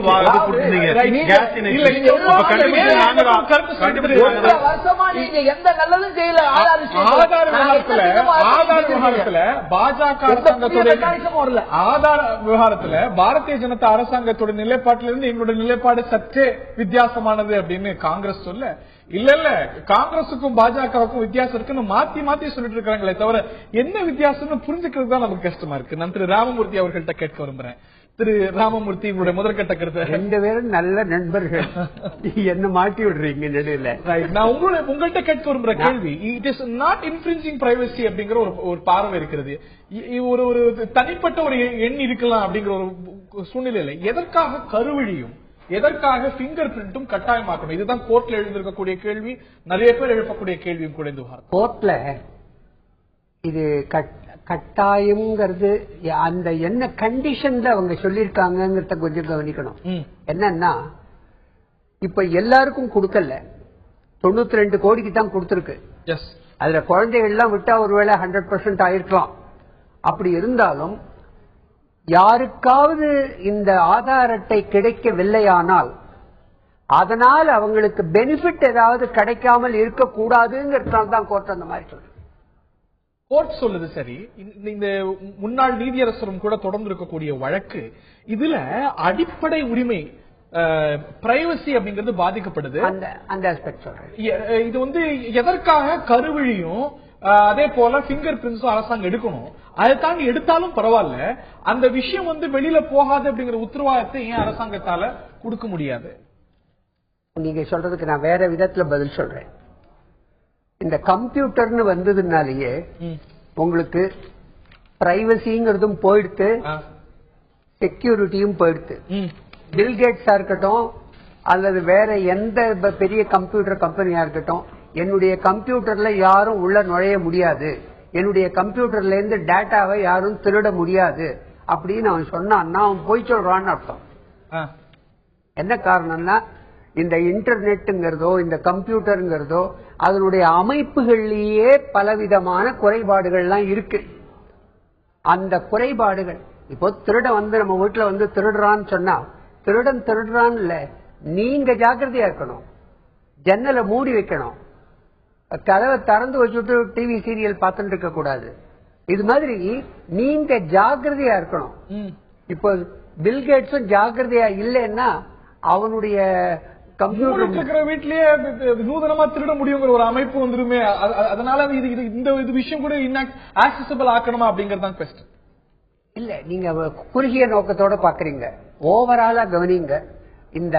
வருஷமா நீங்க எந்த நல்லதும் செய்யல. ஆதார் விவகாரத்துல பாஜக அரசாங்கத்தோட ஆதார் விவகாரத்துல பாரதிய ஜனதா அரசாங்கத்தோட நிலைப்பாட்டிலிருந்து எங்களுடைய நிலைப்பாடு சற்றே வித்தியாசமானது அப்படின்னு காங்கிரஸ் சொல்ல, இல்ல காங்கிரசுக்கும் பாஜகவுக்கும் வித்தியாசம் இருக்குன்னு மாத்தி மாத்தி சொல்லிட்டு இருக்காங்களே தவிர என்ன வித்தியாசம்னு புரிஞ்சுக்கிறது தான் நமக்கு கஷ்டமா இருக்கு. நான் திரு ராமமூர்த்தி அவர்கள்ட்ட கேட்க விரும்புறேன். திரு ராமமூர்த்தி, உங்களுடைய முதற்கட்ட கருத்து. 2 பேரும் நல்ல நண்பர்கள், என்ன மாட்டி விடுறீங்க நடுவில். நான் உங்கள்கிட்ட கேட்க விரும்புற கேள்வி, இட் இஸ் நாட் இன்ஃபிரிஞ்சிங் பிரைவசி அப்படிங்கிற ஒரு பார்வை இருக்கிறது. ஒரு தனிப்பட்ட ஒரு எண் இருக்கலாம் அப்படிங்கிற ஒரு சூழ்நிலையில எதற்காக கருவழியும் எதற்காக பிங்கர் பிரிண்டும் கட்டாயமாக்கணும்? இதுதான் கோர்ட்ல எழுந்திருக்கக்கூடிய கேள்வி, நிறைய பேர் எழுப்பக்கூடிய கேள்வியும் கூட. இந்த கோர்ட்ல இது கட்டாயம்ங்கிறது அந்த என்ன கண்டிஷன்ல அவங்க சொல்லிருக்காங்கிறத கொஞ்சம் கவனிக்கணும். என்னன்னா, இப்ப எல்லாருக்கும் கொடுக்கல, 92 கோடிக்கு தான் கொடுத்திருக்கு. அதுல குழந்தைகள் எல்லாம் விட்டா ஒருவேளை 100% ஆயிருக்கலாம். அப்படி இருந்தாலும் யாருக்காவது இந்த ஆதார் அட்டை கிடைக்கவில்லையானால் அதனால் அவங்களுக்கு பெனிஃபிட் ஏதாவது கிடைக்காமல் இருக்கக்கூடாதுங்கிறதுனால தான் கோர்ட் அந்த மாதிரி சொல்றது. கோர்ட் சொல்லுது சரி. இந்த முன்னாள் நீதியரசரும் கூட தொடர்ந்து இருக்கக்கூடிய வழக்கு, இதுல அடிப்படை உரிமை பிரைவசி அப்படிங்கிறது பாதிக்கப்படுது. அந்த ஆஸ்பெக்ட் சொல்றேன். இது வந்து எதற்காக கருவழியும் அதே போல பிங்கர் பிரிண்ட்ஸும் அரசாங்கம் எடுக்கணும். அதை தாண்டி எடுத்தாலும் பரவாயில்ல, அந்த விஷயம் வந்து வெளியில போகாது அப்படிங்கிற உத்தரவாதத்தை ஏன் அரசாங்கத்தால கொடுக்க முடியாது? நீங்க சொல்றதுக்கு நான் வேற விதத்துல பதில் சொல்றேன். இந்த கம்ப்யூட்டர்னு வந்ததுனாலேயே உங்களுக்கு பிரைவசிங்கிறதும் போயிடுத்து, செக்யூரிட்டியும் போயிடுத்து. பில்கேட்ஸா இருக்கட்டும் அல்லது வேற எந்த பெரிய கம்ப்யூட்டர் கம்பெனியா இருக்கட்டும், என்னுடைய கம்ப்யூட்டர்ல யாரும் உள்ள நுழைய முடியாது, என்னுடைய கம்ப்யூட்டர்ல இருந்து டேட்டாவை யாரும் திருட முடியாது அப்படின்னு அவன் சொன்னான்னா அவன் போய் சொல்றான்னு அர்த்தம். என்ன காரணம்னா, இந்த இன்டர்நெட்டுங்கிறதோ இந்த கம்ப்யூட்டருங்கிறதோ அதனுடைய அமைப்புகள்லயே பலவிதமான குறைபாடுகள்லாம் இருக்கு. அந்த குறைபாடுகள் இப்போ திருட வந்து நம்ம வீட்டுல வந்து திருடுறான்னு சொன்னா திருடுறான்னு இல்ல, நீங்க ஜாக்கிரதையா இருக்கணும், ஜன்னலை மூடி வைக்கணும், கதவை திறந்து வச்சுட்டு டிவி சீரியல் பார்த்துட்டு இருக்க கூடாது. இது மாதிரி நீங்க ஜாக்கிரதையா இருக்கணும். இப்போ பில்கேட்ஸும் ஜாக்கிரதையா இல்லைன்னா அவனுடைய கம்ப்யூட்டர் வீட்லயே நூதனமா திருட முடியுங்கிற ஒரு அமைப்பு வந்துருமே. அதனால இந்த விஷயம் கூட ஆக்சஸபிள் ஆக்கணுமா அப்படிங்கறதுதான் கொஸ்டின். இல்ல, நீங்க குறுகிய நோக்கத்தோட பாக்குறீங்க, ஓவராலா கவனிங்க. இந்த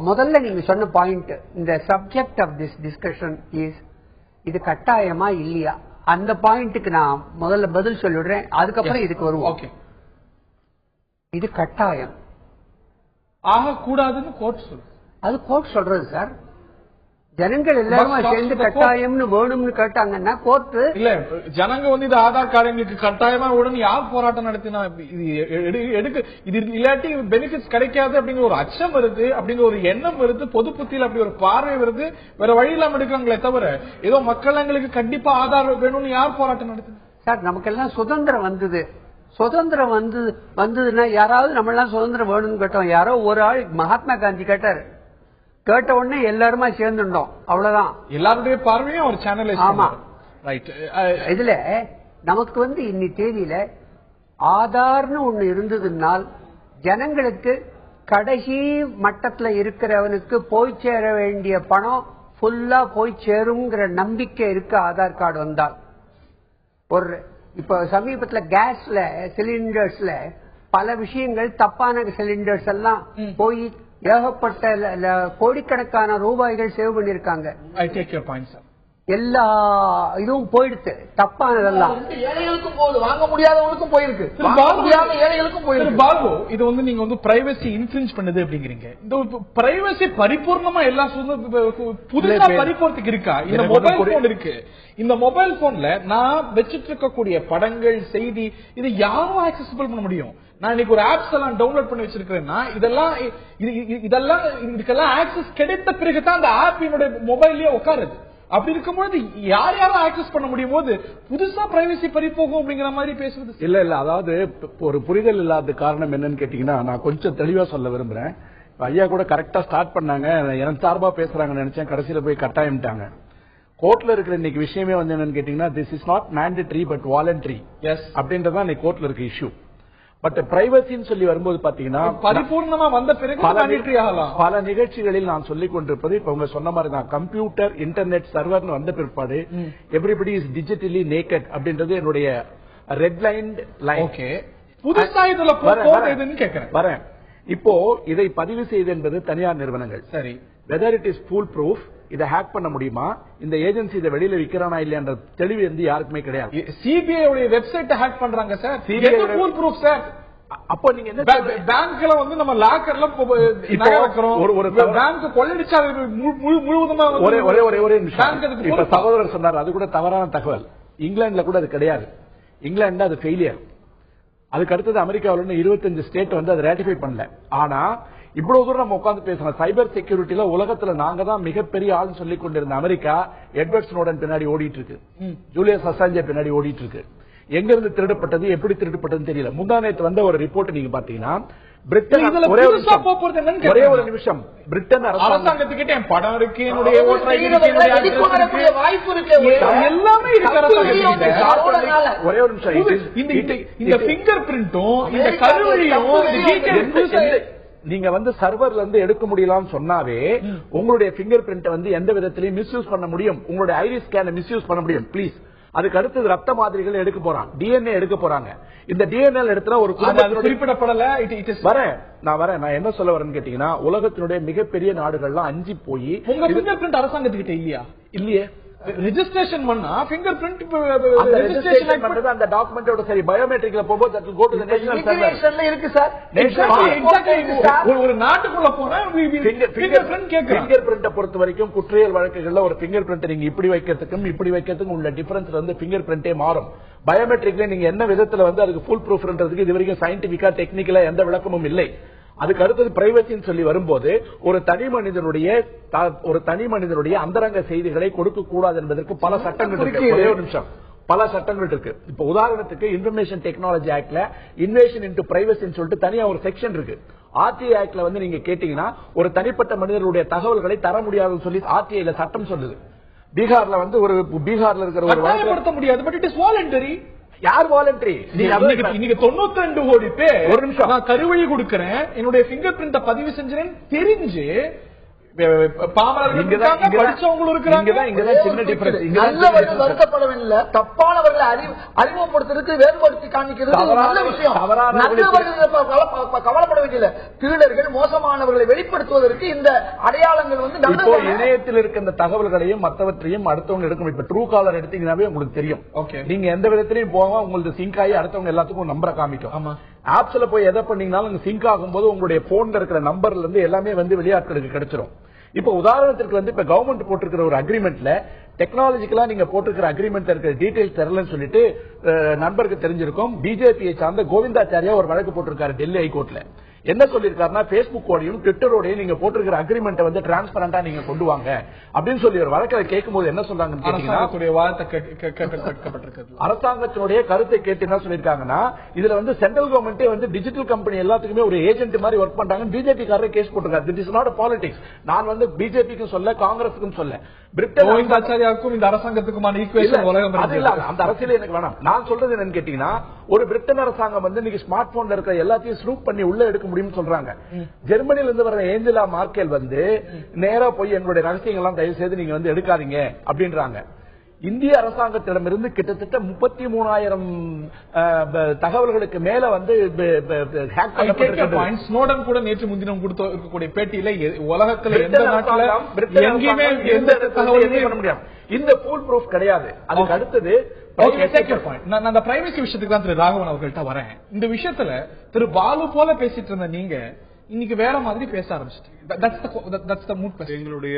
முதல்ல நீங்க சொன்ன பாயிண்ட், இந்த subject of this discussion is இது கட்டாயமா இல்லையா, அந்த பாயிண்ட்டுக்கு நான் முதல்ல பதில் சொல்லிடுறேன், அதுக்கப்புறம் இதுக்கு வருவோம். இது கட்டாயம் ஆகக்கூடாதுன்னு கோர்ட் சொல்லு. அது கோர்ட் சொல்றது சார். ஜனங்கள் எல்லாருமே சேர்ந்து கட்டாயம்னு வேணும்னு கேட்டாங்கன்னா கோர்ட் இல்ல, ஜனங்க வந்து இது ஆதார் கார்டு எங்களுக்கு கட்டாயமா உடனே யார் போராட்டம் நடத்தினா இது இல்லாட்டி பெனிஃபிட்ஸ் கிடைக்காது அப்படிங்கிற ஒரு அச்சம் வருது, அப்படிங்கிற ஒரு எண்ணம் வருது, பொது புத்தியில் அப்படி ஒரு பார்வை வருது. வேற வழி இல்லாம எடுக்கிறாங்களே தவிர ஏதோ மக்கள் எங்களுக்கு கண்டிப்பா ஆதார் வேணும்னு யார் போராட்டம் நடத்தினா சார்? நமக்கெல்லாம் சுதந்திரம் வந்தது. சுதந்திரம் வந்ததுன்னா யாராவது நம்ம எல்லாம் சுதந்திரம் வேணும்னு கேட்டோம். யாரோ ஒரு ஆள் மகாத்மா காந்தி கேட்டாரு, கேட்ட உடனே எல்லாருமா சேர்ந்துட்டோம், அவ்வளவுதான். எல்லாருடைய பார்வையும் ஒரு சேனல். ஆமா, இதுல நமக்கு வந்து இன்னி தேதியில ஆதார்னு ஒண்ணு இருந்ததுனால் ஜனங்களுக்கு கடைசி மட்டத்துல இருக்கிறவனுக்கு போய் சேர வேண்டிய பணம் ஃபுல்லா போய் சேருங்கிற நம்பிக்கை இருக்கு. ஆதார் கார்டு வந்தால் இப்ப சமீபத்துல கேஸ்ல சிலிண்டர்ஸ்ல பல விஷயங்கள் தப்பான சிலிண்டர்ஸ் எல்லாம் போய் ஏகப்பட்ட கோடிக்கணக்கான ரூபாய்கள் சேவ் பண்ணிருக்காங்க. I take your point sir. எல்லா இதுவும் போயிடுச்சு, தப்பானதெல்லாம் ஏழைகளுக்கும் போகுது, வாங்க முடியாதவங்களுக்கும் போயிருக்கு, ஏழைகளுக்கும் போயிருக்கு. பாபு, இது வந்து நீங்க வந்து பிரைவசி இன்ஃப்ளூயன்ஸ் பண்ணுது அப்படிங்கிறீங்க. இந்த பிரைவசி பரிபூர்ணமா எல்லா புதுசா பரிபூர்ணத்துக்கு இருக்கா? இந்த மொபைல் போன் இருக்கு. இந்த மொபைல் போன்ல நான் வச்சிட்டு இருக்கக்கூடிய படங்கள், செய்தி, இது யாரும் ஆக்சசிபிள் பண்ண முடியும். நான் இன்னைக்கு ஒரு ஆப்ஸ் எல்லாம் டவுன்லோட் பண்ணி வச்சிருக்கேன்னா இதெல்லாம் இதுக்கெல்லாம் ஆக்சஸ் கிடைத்த பிறகுதான் அந்த ஆப் என்னோட மொபைல்லயே உட்காருது. அப்படி இருக்கும்போது யாரும் ஆக்சஸ் பண்ண முடியும் போது புதுசா பிரைவசி பறிப்போகும் அப்படிங்கிற மாதிரி பேசுறது இல்ல. அதாவது ஒரு புரிதல் இல்லாத காரணம் என்னன்னு கேட்டீங்கன்னா, நான் கொஞ்சம் தெளிவா சொல்ல விரும்புறேன். ஐயா கூட கரெக்டா ஸ்டார்ட் பண்ணாங்க, எனக்கு சார்பா பேசுறாங்கன்னு நினைச்சேன், கடைசியில போய் கட்டாயம்ட்டாங்க. கோர்ட்ல இருக்கிற இன்னைக்கு விஷயமே வந்து என்னன்னு கேட்டீங்கன்னா, this is not mandatory but voluntary அப்படின்றதான் இன்னைக்கு கோர்ட்ல இருக்க இஷ்யூ. பட் பிரைவசின்னு சொல்லி வரும்போது பாத்தீங்கன்னா பரிபூர்ணமா வந்த பிறகு பல நிகழ்ச்சிகளில் நான் சொல்லிக் கொண்டிருப்பது இப்ப உங்க சொன்ன மாதிரி தான், கம்ப்யூட்டர் இன்டர்நெட் சர்வர்னு வந்த பிற்பாடு எவ்ரிபடி இஸ் டிஜிட்டலி நேக்கட் அப்படின்றது என்னுடைய ரெட் லைன். ஓகே, புதுசா இதுல வரேன். இப்போ இதை பதிவு செய்து என்பது தனியார் நிறுவனங்கள். சரி, whether it is full proof, இதை ஹேக் பண்ண முடியுமா, இந்த ஏஜென்சி இதை வெளியில விக்கிறானா இல்லையா தெளிவு வந்து யாருக்குமே கிடையாது. சிபிஐ உடைய வெப்சைட் ஹேக் பண்றாங்க சார். Full proof sir. அப்போ நீங்க என்ன பேங்க்ல வந்து நம்ம லாக்கர்ல ஒரு பேங்க் கொள்ளடிச்சா முழுவதுமா ஒரே நிமிஷம். இப்ப சகோதரர் சொன்னார், அது கூட தவறான தகவல். இங்கிலாந்துல கூட அது கிடையாது. இங்கிலாந்து அது ஃபெயிலியர். அதுக்கு அடுத்தது அமெரிக்காவில் 25 ஸ்டேட் வந்து அதை ரேட்டிஃபை பண்ணல. ஆனா இவ்வளவு தூரம் நம்ம உட்கார்ந்து பேசணும். சைபர் செக்யூரிட்டியில உலகத்துல நாங்க தான் மிகப்பெரிய ஆள் சொல்லிக் கொண்டிருந்த அமெரிக்கா எட்வர்ட் ஸ்னோடன் பின்னாடி ஓடிட்டு இருக்கு, ஜூலியஸ் அசாஞ்சே பின்னாடி ஓடிட்டு இருக்கு. எங்க இருந்து திருடப்பட்டது, எப்படி திருடப்பட்டதுன்னு தெரியல. முந்தானேத்து வந்த ஒரு ரிப்போர்ட் நீங்க பாத்தீங்கன்னா, பிரிட்டன் ஒரே ஒரு நிமிஷம், பிரிட்டன் அரசாங்கத்துக்கிட்ட என் படம் இருக்கு, என்னுடைய வாய்ப்பு இருக்கு, எல்லாமே ஒரே ஒரு நிமிஷம். இந்த பிங்கர் பிரிண்டும் இந்த கருவழியும் நீங்க வந்து சர்வர்ல இருந்து எடுக்க முடியலாம்னு சொன்னாவே உங்களுடைய பிங்கர் பிரிண்ட் வந்து எந்த விதத்திலையும் மிஸ்யூஸ் பண்ண முடியும், உங்களுடைய ஐரிஸ் ஸ்கேனை மிஸ்யூஸ் பண்ண முடியும். பிளீஸ், அதுக்கு அடுத்தது ரத்த மாதிரிகள் எடுக்க போறாங்க, டிஎன்ஏ எடுக்க போறாங்க. இந்த டிஎன்ஏ எடுத்துல ஒரு குறிப்பிடப்படல. நான் என்ன சொல்ல வரேன்னு கேட்டீங்கன்னா, உலகத்தினுடைய மிகப்பெரிய நாடுகள்லாம் அஞ்சி போய் உங்க பிங்கர் பிரிண்ட் அரசாங்கத்துக்கிட்ட இல்லையா? இல்லையே. ரெஜிஸ்ட்ரேஷன் பண்ணா பிங்கர் பிரிண்ட் ரெஜிஸ்ட்ரேஷன் பண்றது அந்த டாக்குமெண்டோட சரி பயோமெட்ரிக்ல போகும்போது that will go to the national server இருக்கு சார். ஒரு நாட்டுக்குள்ள போனா பிங்கர் பிரிண்ட் கேக்குறாங்க. பிங்கர் பிரிண்ட பொறுத்த வரைக்கும் குற்றவியல் வழக்குகள்ல ஒரு பிங்கர் பிரிண்ட் நீங்க இப்படி வைக்கிறதுக்கும் இப்படி வைக்கிறதுக்கும் உள்ள டிஃபரன்ஸ் வந்து பிங்கர் பிரிண்டே மாறும். பயோமெட்ரிக்ல நீங்க என்ன விதத்துல வந்து அதுக்கு ஃபுல் ப்ரூஃப்ன்றதுக்கு இது வரைக்கும் சயின்டிபிக்கா டெக்னிக்கலா எந்த விளக்கமும் இல்லை. அதுக்கு அடுத்தது பிரைவசின்னு சொல்லி வரும்போது ஒரு தனி மனிதனுடைய அந்தரங்க செய்திகளை கொடுக்க கூடாது என்பதற்கு பல சட்டங்கள் இருக்கு. ஒரே ஒரு நிமிஷம், பல சட்டங்கள் இருக்கு. இப்ப உதாரணத்துக்கு இன்ஃபர்மேஷன் டெக்னாலஜி ஆக்ட்ல இன்வேஷன் இன்டு பிரைவசின்னு சொல்லிட்டு தனியா ஒரு செக்ஷன் இருக்கு. ஆர்டிஐ ஆக்ட்ல வந்து நீங்க கேட்டீங்கன்னா ஒரு தனிப்பட்ட மனிதனுடைய தகவல்களை தர முடியாதுன்னு சொல்லி ஆர்டிஐல சட்டம் சொல்லுது. பீகார்ல வந்து பீகார்ல இருக்கிற ஒரு வழக்கப்படுத்த முடியாது, பட் இட் இஸ் வாலண்டரி. யார் வாலண்டரி? நீங்க 92 கோடி பேர் ஒரு நிமிஷம் நான் கருவழி கொடுக்கறேன், என்னுடைய பிங்கர் பிரிண்ட பதிவு செஞ்சேன்னு தெரிஞ்சு வருத்தப்படவில்லை. தப்பானவர்களை அறிமுகப்படுத்துறதுக்கு வேறுபடுத்தி காண்பிக்கிறது நல்ல விஷயம். கவலைப்பட வேண்டிய திருடர்கள் மோசமானவர்களை வெளிப்படுத்துவதற்கு இந்த அடையாளங்கள் வந்து இணையத்தில் இருக்க இந்த தகவல்களையும் மற்றவற்றையும் அடுத்தவங்க எடுக்கணும். இப்ப ட்ரூ காலர் எடுத்தீங்கன்னாவே உங்களுக்கு தெரியும். நீங்க எந்த விதத்திலையும் போக உங்களுக்கு சிங்க் ஆகி அடுத்தவங்க எல்லாத்துக்கும் நம்பரை காமிக்கும். ஆப்ஸ்ல போய் எதை பண்ணீங்கன்னாலும் சிங்க் ஆகும்போது உங்களுடைய போன்ல இருக்கிற நம்பர்ல இருந்து எல்லாமே வந்து வெளியாட்களுக்கு கிடைச்சிடும். இப்ப உதாரணத்திற்கு வந்து இப்ப கவர்மெண்ட் போட்டிருக்கிற ஒரு அக்ரிமெண்ட்ல டெக்னாலஜிக்கலா நீங்க போட்டிருக்கிற அக்ரிமெண்ட் இருக்கிற டீடைல்ஸ் தெரியலன்னு சொல்லிட்டு நண்பருக்கு தெரிஞ்சிருக்கும். பிஜேபியை சார்ந்த கோவிந்தாச்சாரியா ஒரு வழக்கு போட்டிருக்காரு டெல்லி ஹைகோர்ட்ல. என்ன சொல்லிருக்காருன்னா, பேஸ்புக்கோடையும் ட்விட்டரோடையும் நீங்க போட்டிருக்கிற அக்ரிமெண்ட் வந்து டிரான்ஸ்பரண்டா நீங்க கொண்டு வாங்க அப்படின்னு சொல்லி ஒரு வழக்கை கேட்கும் போது என்ன சொல்றாங்கன்னு அரசாங்கத்தினுடைய கருத்தை கேட்டு என்ன சொல்லிருக்காங்கன்னா, இதுல வந்து சென்ட்ரல் கவர்மெண்டே வந்து டிஜிட்டல் கம்பெனி எல்லாத்துக்குமே ஒரு ஏஜென்ட் மாதிரி ஒர்க் பண்றாங்க. பிஜேபி காரரே கேஸ் போட்டிருக்காரு. This is not politics. நான் வந்து பிஜேபிக்கும் சொல்ல கோங்கிரஸுக்கும் சொல்ல, பிரிட்டன் இந்த அரசாங்கத்துக்குமான அந்த அரசியல் எனக்கு வேணாம். நான் சொல்றது என்னன்னு கேட்டீங்கன்னா, ஒரு பிரிட்டன் அரசாங்கம் வந்து இன்னைக்கு ஸ்மார்ட் போன்ல இருக்கிற எல்லாத்தையும் ஸ்ரூப் பண்ணி உள்ள எடுக்க முடியும்னு சொல்றாங்க. ஜெர்மனில இருந்து வர ஏஞ்சலா மார்க்கெல் வந்து நேரா போய் எங்களுடைய ரகசியங்கள்லாம் தயவு செய்து நீங்க வந்து எடுக்காதீங்க அப்படின்றாங்க. இந்திய அரசாங்கத்திடமிருந்து கிட்டத்தட்ட 33,000 தகவல்களுக்கு மேல வந்து ஹேக் பண்ணப்பட்டிருக்கு. ஸ்னோடன் கூட நேற்று முன்தினம் கொடுத்த இருக்கக்கூடிய பேட்டியில உலகத்துல எந்த நாட்டுல எங்கேயுமே எந்த தகவலுமே பண்ண முடியாது. இந்த ஃபுல் ப்ரூஃப் கிடையாது. அதுக்கு அடுத்தது நான் அந்த பிரைவசி விஷயத்துக்கு தான் திரு ராகவன் அவர்கள்ட்ட வரேன். இந்த விஷயத்துல திரு பாலு போல பேசிட்டு இருந்த நீங்க இன்னைக்கு வேற மாதிரி பேச ஆரம்பிச்சிட்டீங்க. எங்களுடைய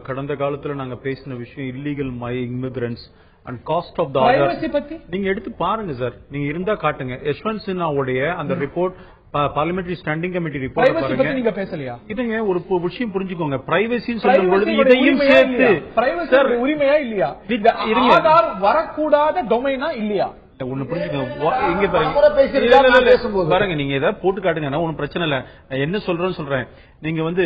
கடந்த காலத்துல நாங்க பேசின விஷயம் illegal immigrants and cost of the privacy பத்தி நீங்க எடுத்து பாருங்க சார். நீங்க இருந்தா காட்டுங்க. யஷ்வந்த் சின்ஹாவுடைய அந்த report parliamentary standing committee report பாருங்க. நீங்க பேசலையா? இதுங்க ஒரு விஷயம் புரிஞ்சுக்கோங்க. பிரைவசின்னு சொல்லும் பொழுது இதையும் சேர்த்து பிரைவசி உரிமையா இல்லையா? ஆதார் வரக்கூடாத டொமைனா இல்லையா? ஒண்ணு புரிஞ்சுக்கோங்க. இங்க பாருங்க, நீங்க ஏதாவது போட்டு காட்டுங்க, ஒன்னும் பிரச்சனை இல்ல. என்ன சொல்றேன் நீங்க வந்து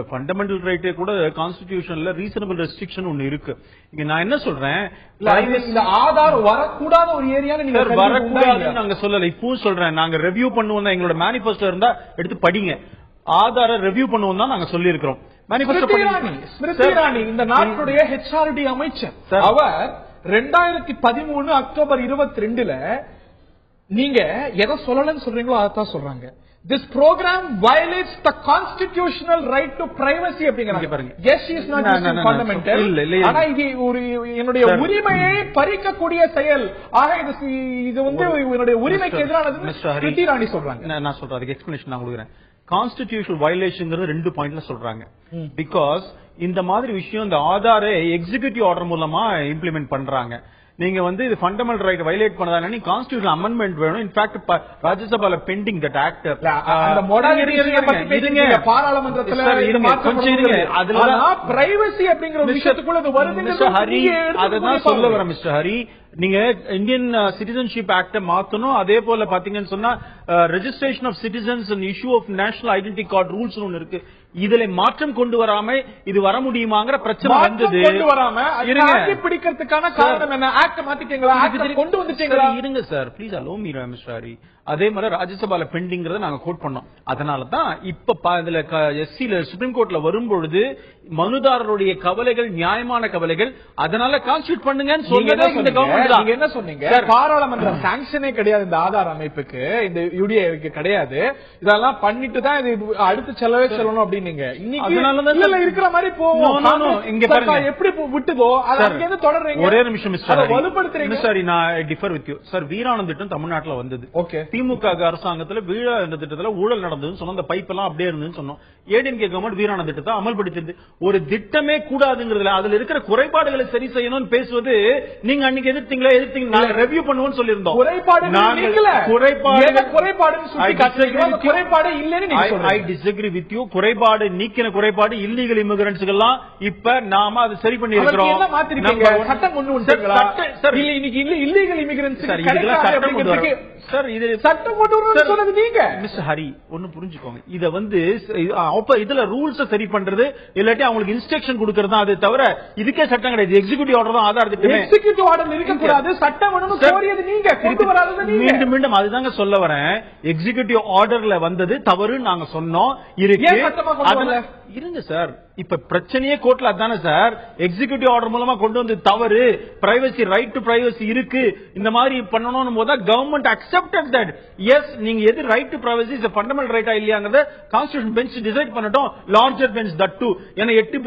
ஃபண்டமெண்டல் ரைட்டே கூட கான்ஸ்டிடியூஷன்ல ரீசனபிள் ரெஸ்ட்ரிக்ஷன் ஒண்ணு இருக்கு. இங்க நான் என்ன சொல்றேன், ஆதார் வரக்கூடாத ஒரு ஏரியால நீங்க வரக்கூடாதுன்னு நாங்க சொல்லல. இப்பவும் சொல்றேன், நாங்க ரிவ்யூ பண்ணுவோம் தான். எங்களோட மேனிபெஸ்டோ இருந்தா எடுத்து படிங்க. ஆதார ரிவ்யூ பண்ணுவோம் தான் நாங்க சொல்லி இருக்கிறோம். ஸ்மிருதி இரானி இந்த நாட்டுடைய HRD அமைச்சர், அவர் 2013 அக்டோபர் 22 நீங்க எதை சொல்லலன்னு சொல்றீங்களோ அதான் சொல்றாங்க. This program violates the constitutional right to privacy அப்படிங்கறாங்க. பாருங்க, yes she is not fundamental. ஆனா இது ஒரு என்னுடைய உரிமையை பறிக்கக்கூடிய செயல். ஆக இது வந்து என்னுடைய உரிமைக்கு எதிரானது ஸ்மிருதி இரானி சொல்றாங்க. நான் சொல்றேன், அதுக்கு எக்ஸ்பிளனேஷன் நான் கொடுக்குறேன். கான்ஸ்டிடியூஷனல் வயலேஷன் 2 பாயிண்ட்ல சொல்றாங்க. பிகாஸ் இந்த மாதிரி விஷயம் இந்த ஆதாரை எக்ஸிகியூட்டிவ் ஆர்டர் மூலமா இம்ப்ளிமெண்ட் பண்றாங்க. நீங்க வந்து இது ஃபண்டமெண்டல் ரைட் வயலேட் பண்ணதா நீ கான்ஸ்டிடியூஷன் அமெண்ட்மெண்ட் வேணும். இன்ஃபேக்ட் ராஜ்யசபால பெண்டிங் தட் ஆக்ட். அந்த மொடாலிட்டியை பத்தி பேசுங்க. பாராளுமன்றத்துல அதுல பிரைவசி அப்படிங்கிற ஒரு விஷயத்துக்குள்ள அது வருது. மிஸ்டர் ஹரி, அதுதான் சொல்ல வரேன் மிஸ்டர் ஹரி. நீங்க இந்தியன் சிட்டிசன்ஷிப் ஆக்ட மாத்தணும். அதே போல பாத்தீங்கன்னு சொன்னா registration of citizens and issue of national identity card rules ஒன்னு இருக்கு. இதுல மாற்றம் கொண்டு வராம இது வர முடியுமாங்கிற பிரச்சனை வந்தது. பிடிக்கிறதுக்கான காரணம் என்ன? ஆக்ட் மாத்திட்டீங்களா? கொண்டு வந்துட்டீங்களா? இருங்க sir, please allow me mister Hari. அதே மாதிரி ராஜ்யசபால பெண்டிங்கிறத நாங்க கோட் பண்ணோம். அதனாலதான் இப்ப இதுல எஸ்சில சுப்ரீம் கோர்ட்ல வரும்பொழுது மனுதாரருடைய கவலைகள் நியாயமான கவலைகள், அதனால கான்ஸ்டிடியூட் பண்ணுங்கன்னு சொன்னதே இந்த கவர்மெண்ட் தான். நீங்க என்ன சொன்னீங்க? பாராளுமன்ற சாங்ஷனே கிடையாது இந்த ஆதார் அமைப்புக்கு, இந்த யுடிஐக்கு கிடையாது. இதெல்லாம் பண்ணிட்டு தான் இது அடுத்து செல்லணும் அப்படின்னீங்க. இன்னைக்கு இருக்கிற மாதிரி போவோம். இங்க பாருங்க எப்படி விட்டுதோ அது தொடர்றீங்க. ஒரே நிமிஷம் மிஸ்டர் வலுப்படுத்துறீங்க. சாரி, நான் differ with you sir. Veeranam திட்டம் தமிழ்நாட்டுல வந்தது. ஓகே, திமுக அரசாங்கத்துல வீராணம் திட்டத்துல ஊழல் நடந்ததுன்னு சொன்னோம். அந்த பைப் எல்லாம் அப்படியே இருந்துன்னு சொன்னோம். ஏடிஎம்கே கவர்மெண்ட் வீராணம் திட்டத்தை அமல்படுத்தியது. ஒரு திட்டமே கூடாதுங்கிறதுல அதுல இருக்கிற குறைபாடுகளை சரி செய்யணும்னு பேசுவது நீங்க அன்னைக்கு எதிர்த்தீங்களா? எதிர்த்தீங்க. நாங்க ரிவ்யூ பண்ணுவோம்னு சொல்லியிருந்தோம். குறைபாடு நீக்கின குறைபாடு இல்லீகல் இமிகிரன்ட்ஸ் எல்லாம் இப்ப நாம அதை சரி பண்ணி இருக்கிறோம். சட்டம் கொண்டு இல்லீகல் இமிகிரன்ட்ஸ் சார், இது சட்டம் கொண்டு சொன்னது நீங்க மிஸ்டர் ஹரி. ஒன்னு புரிஞ்சுக்கோங்க, இத வந்து இதுல ரூல்ஸ் சரி பண்றது இல்லாட்டி அவங்களுக்கு இன்ஸ்ட்ரக்ஷன் கொடுக்கறது தான். அது தவிர இதுக்கே சட்டம் கிடையாது. எக்ஸிகியூட்டிவ் ஆர்டர் தான் ஆதார் திட்டமே. எக்ஸிகியூட்டிவ் ஆர்டர் இருக்க கூடாது, சட்டம் வேணும்னு கோரியது நீங்க, கொண்டு வராதது நீங்க. மீண்டும் மீண்டும் அதுதாங்க சொல்ல வரேன். எக்ஸிகியூட்டிவ் ஆர்டர்ல வந்தது தவறு நாங்க சொன்னோம். இருக்கு இருங்க சார். இப்ப பிரச்சனையே கோர்ட்ல அதானே சார். எக்ஸிகியூட்டிவ் ஆர்டர் மூலமா கொண்டு வந்து தவறு, பிரைவசி ரைட் டு பிரைவசி இருக்கு, இந்த மாதிரி பண்ணணும் போது கவர்மெண்ட் அக்செப்டட் தட். எஸ், நீங்க எது right to privacy is fundamental ரைட்டா இல்லையாங்கறத கான்ஸ்டிடியூஷன் பெஞ்ச் டிசைட் பண்ணட்டும். Larger bench that too. ஏன்னா 8